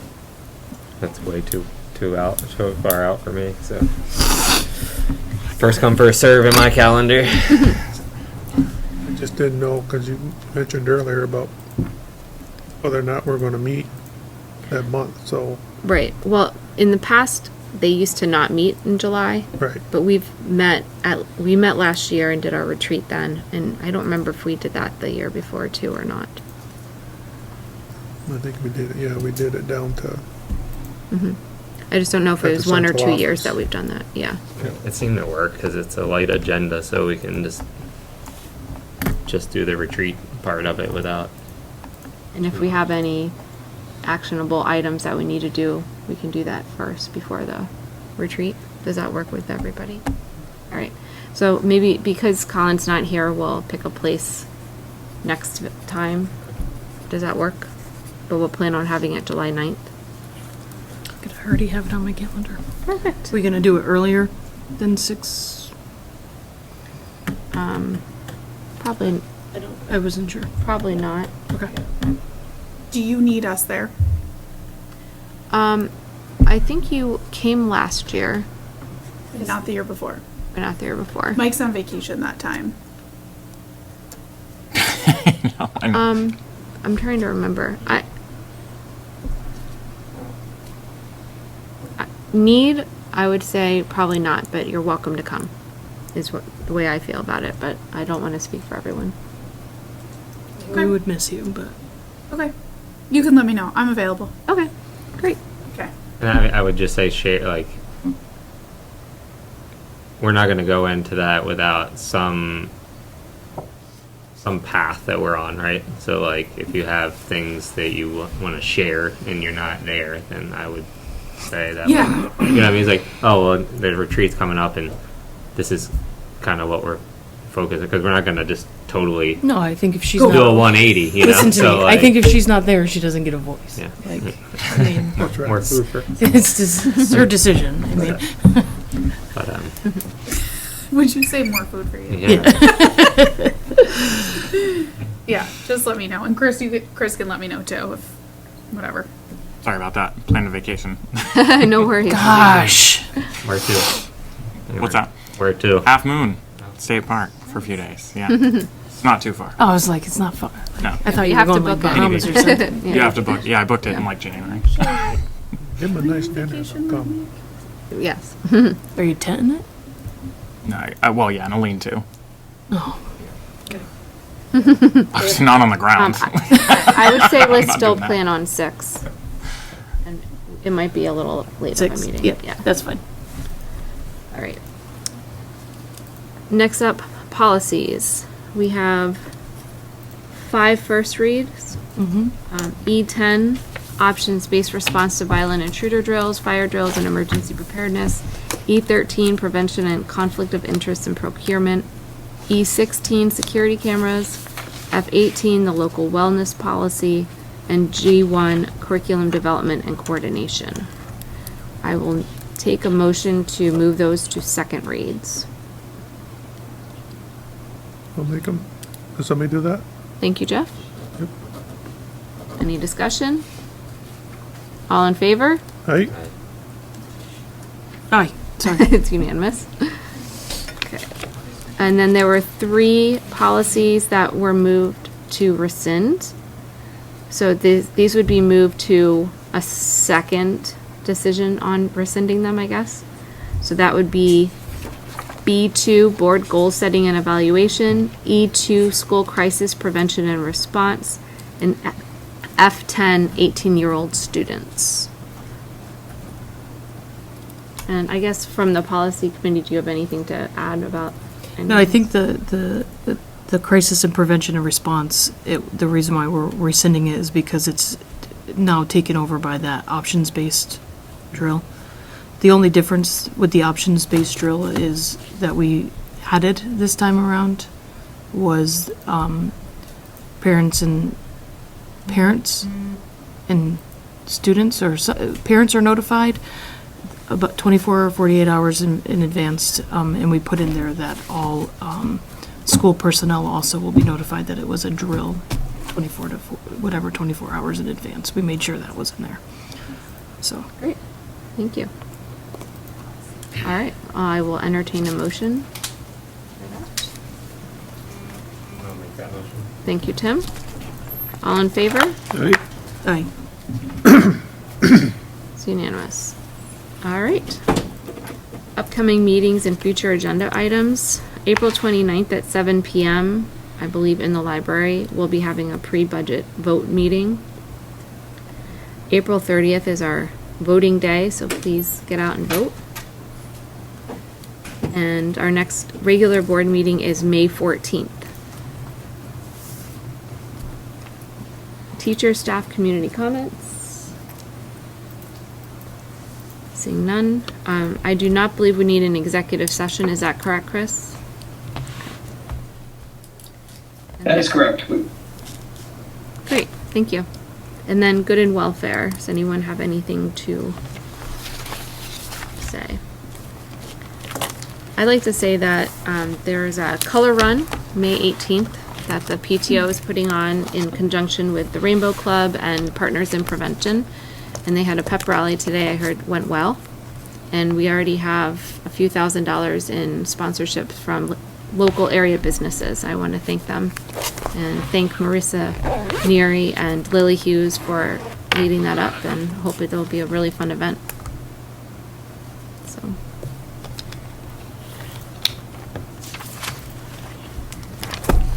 That's way too far out for me. So first come, first serve in my calendar. I just didn't know, because you mentioned earlier about whether or not we're going to meet that month, so. Right. Well, in the past, they used to not meet in July. Right. But we met last year and did our retreat then, and I don't remember if we did that the year before too or not. I think we did it, yeah, we did it down to. Mm-hmm. I just don't know if it At was the 1 or central 2 years office. that we've done that. Yeah. It seemed to work because it's a light agenda, so we can just do the retreat part of it without. And if we have any actionable items that we need to do, we can do that first before the retreat. Does that work with everybody? All right. So maybe because Colin's not here, we'll pick a place next time. Does that work? But we'll plan on having it July 9th. I already have it on my calendar. Perfect. We gonna do it earlier than 6? Probably, I wasn't sure. probably not. Okay. Do you need us there? I think you came last year, Not the year before. but not the year before. Mike's on vacation that time. No, I know. I'm trying to remember. Need, I would say probably not, but you're welcome to come, is what the way I feel about it, but I don't want to speak for everyone. We would miss you, but Okay. You can let me know. I'm available. Okay, great. Okay. And I would just say, share, like, we're not going to go into that without some path that we're on, right? So, like, if you have things that you want to share and you're not there, then I would say that. Yeah. You know what I mean? It's like, oh, well, the retreat's coming up, and this is kind of what we're focused, because we're not going to just totally no, I think if she's do a not, 180, you listen know? to So, me. like, I think if she's not there, she doesn't get a voice. Yeah. Like, I mean, That's right. More- it's just it's her decision. I mean, but, Would you say more food for you? yeah. Yeah, just let me know. And Chris, Chris can let me know too, if whatever. Sorry about that. Planned a vacation. No worries. gosh. Where to? What's that? Where to? Half Moon State Park for a few days. Yeah. It's not too far. Oh, I was like, it's not far. No. I thought You you, have were to going like book it. Bahamas or something. You have to book. Yeah, I booked it in like January. Give them a nice dinner, they'll come. Yes. Are you tenting it? No, well, yeah, and a lean-to. Oh, Obviously not on the ground. I would say let's not still doing that. plan on 6. And it might be a little late of 6. a meeting. Yeah, that's fine. All right. Next up, policies. We have 5 first reads. E10, options-based response to violent intruder drills, fire drills, and emergency preparedness. E13, prevention and conflict of interest in procurement. E16, security cameras. F18, the local wellness policy. And G1, curriculum development and coordination. I will take a motion to move those to second reads. I'll make them. Does somebody do that? Thank you, Jeff. Yep. Any discussion? All in favor? Hey, Aye. Sorry. It's unanimous. Okay. And then there were 3 policies that were moved to rescind. So these would be moved to a second decision on rescinding them, I guess. So that would be B2, board goal setting and evaluation, E2, school crisis prevention and response, and F10, 18-year-old students. And I guess from the policy committee, do you have anything to add about? No, I think the crisis and prevention and response, the reason why we're rescinding it is because it's now taken over by that options-based drill. The only difference with the options-based drill is that we added this time around was parents and students or parents are notified about 24 or 48 hours in advance, and we put in there that all school personnel also will be notified that it was a drill 24 hours in advance. We made sure that was in there. So Great, thank you. All right, I will entertain a motion. I'll make that motion. Thank you, Tim. All in favor? hey, aye. It's unanimous. All right. Upcoming meetings and future agenda items. April 29th at 7 p.m., I believe in the library, we'll be having a pre-budget vote meeting. April 30th is our voting day, so please get out and vote. And our next regular board meeting is May 14th. Teacher, staff, community comments? Seeing none. I do not believe we need an executive session. Is that correct, Chris? That is correct. Great, thank you. And then good and welfare. Does anyone have anything to say? I'd like to say that there's a color run, May 18th, that the PTO is putting on in conjunction with the Rainbow Club and Partners in Prevention. And they had a pep rally today, I heard went well. And we already have a few $1,000s in sponsorships from local area businesses. I want to thank them and thank Marissa Neary and Lily Hughes for leading that up, and hope it'll be a really fun event. So.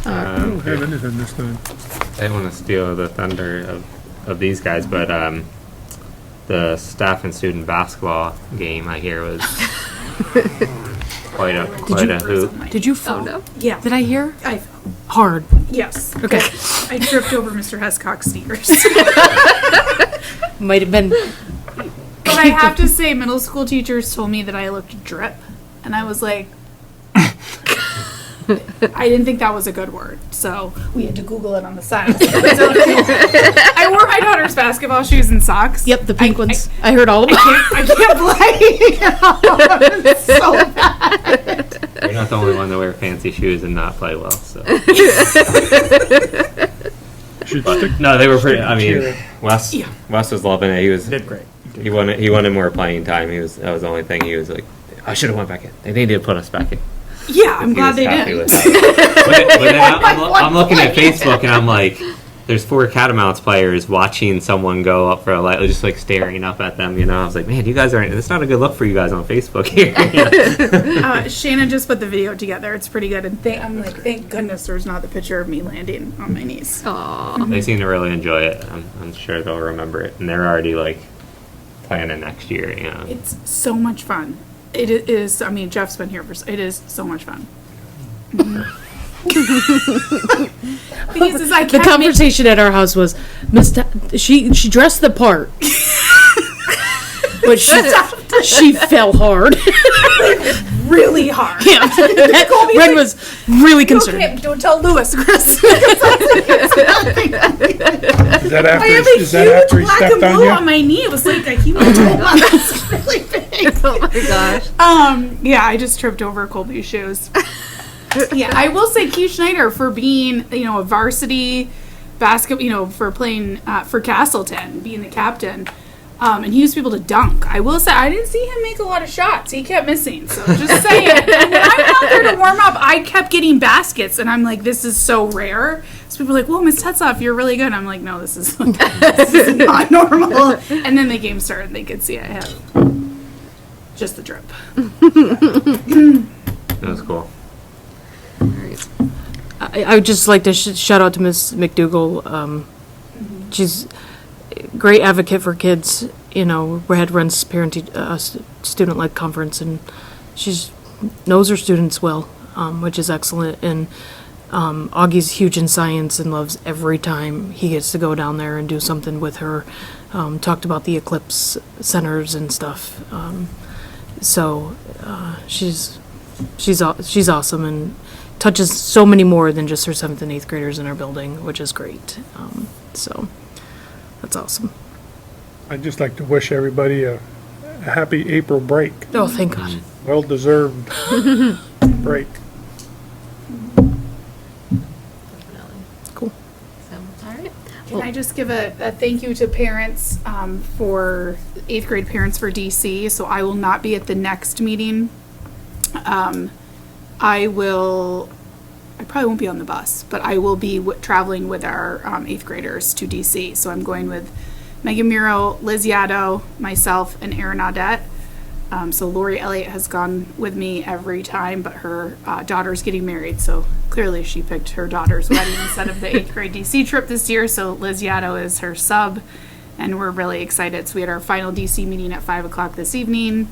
I don't have anything this time. I didn't want to steal the thunder of these guys, but the staff and student basketball game I hear was quite a hoop. Did you fall? Oh, no. Yeah. Did I hear? I Hard. Yes. Okay. I tripped over Mr. Hescock's sneakers. Might have been. But I have to say, middle school teachers told me that I looked drip, and I was like, I didn't think that was a good word, so We had to Google it on the side. I wore my daughter's basketball shoes and socks. Yep, the pink ones. I heard all of them. I can't play. It's so bad. You're not the only one to wear fancy shoes and not play well. So. But, no, they were pretty. I mean, Wes was loving it. He did great. He wanted more playing time. That was the only thing. He was like, I should have went back in. They needed to put us back in. Yeah, I'm glad they did. But then I'm looking at Facebook and I'm like, there's 4 Catamounts players watching someone go up for a light, just like staring up at them. You know, I was like, man, you guys aren't. It's not a good look for you guys on Facebook here. Shannon just put the video together. It's pretty good, and I'm like, thank goodness there's not the picture of me landing on my knees. Aww. They seem to really enjoy it. I'm sure they'll remember it, and they're already like planning next year. You know, It's so much fun. It is. I mean, Jeff's been here for. It is so much fun. The conversation at our house was, she dressed the part, but she fell hard. Really hard. Yeah, Ren was really concerned. Okay, don't tell Lewis, Chris. Is that after he black stepped and on blue you? on my knee. It was like a hematoma. It's really big. Oh my gosh. Yeah, I just tripped over Colby's shoes. Yeah, I will say Keith Schneider for being, a varsity basketball, for playing for Castleton, being the captain. And he used to be able to dunk. I will say, I didn't see him make a lot of shots. He kept missing. So just saying. And when I went out there to warm up, I kept getting baskets. And I'm like, this is so rare. So people are like, well, Miss Tetzoff, you're really good. I'm like, no, this is not normal. And then the game started and they could see I had just the drip. that was cool. I would just like to shout out to Miss McDougall. She's a great advocate for kids. We had runs student-led conference, and she knows her students well, which is excellent. And Augie's huge in science and loves every time he gets to go down there and do something with her. Talked about the Eclipse centers and stuff. So she's awesome and touches so many more than just her 7th and 8th graders in our building, which is great. So that's awesome. I'd just like to wish everybody a happy April break. Oh, thank God. Well-deserved break. Cool. So, all right. Can I just give a thank you to parents for 8th grade parents for DC? So I will not be at the next meeting. I probably won't be on the bus, but I will be traveling with our 8th graders to DC. So I'm going with Megan Muro, Liz Yaddo, myself, and Erin Audette. So Lori Elliott has gone with me every time, but her daughter's getting married. So clearly she picked her daughter's wedding instead of the 8th grade DC trip this year. So Liz Yaddo is her sub, and we're really excited. So we had our final DC meeting at 5 o'clock this evening.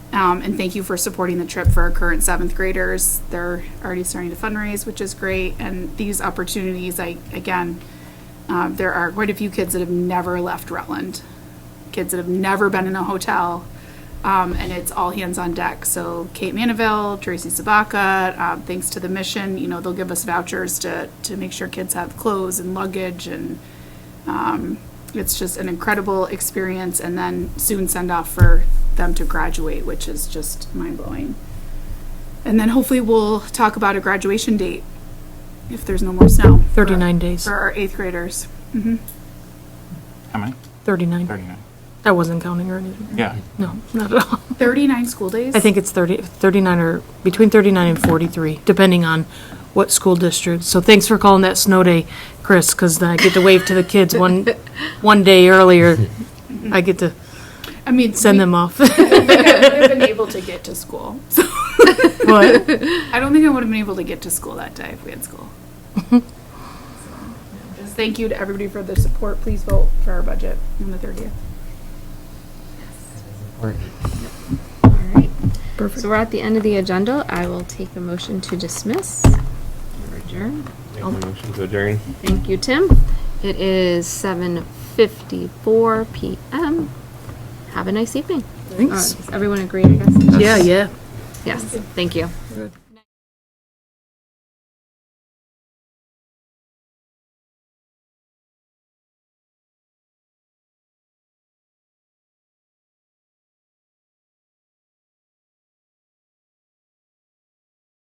And thank you for supporting the trip for our current 7th graders. They're already starting to fundraise, which is great. And these opportunities, there are quite a few kids that have never left Rutland, kids that have never been in a hotel, and it's all hands on deck. So Kate Manaville, Tracy Sabaka, thanks to the mission, you know, they'll give us vouchers to make sure kids have clothes and luggage, and it's just an incredible experience, and then soon send off for them to graduate, which is just mind-blowing. And then hopefully we'll talk about a graduation date if there's no more snow. 39 days. For our 8th graders. How many? 39. 39. I wasn't counting or anything. Yeah. No, not at all. 39 school days? I think it's 39 or between 39 and 43, depending on what school district. So thanks for calling that snow day, Chris, because then I get to wave to the kids one day earlier. I get to send them off. I don't think I would have been able to get to school. So What? I don't think I would have been able to get to school that day if we had school. Just thank you to everybody for the support. Please vote for our budget on the 30th. All right. Perfect. So we're at the end of the agenda. I will take a motion to dismiss or adjourn. Make a motion to adjourn. Thank you, Tim. It is 7:54 p.m. Have a nice evening. Thanks. Everyone agree, I guess? Yeah. Yes. Thank you. Good.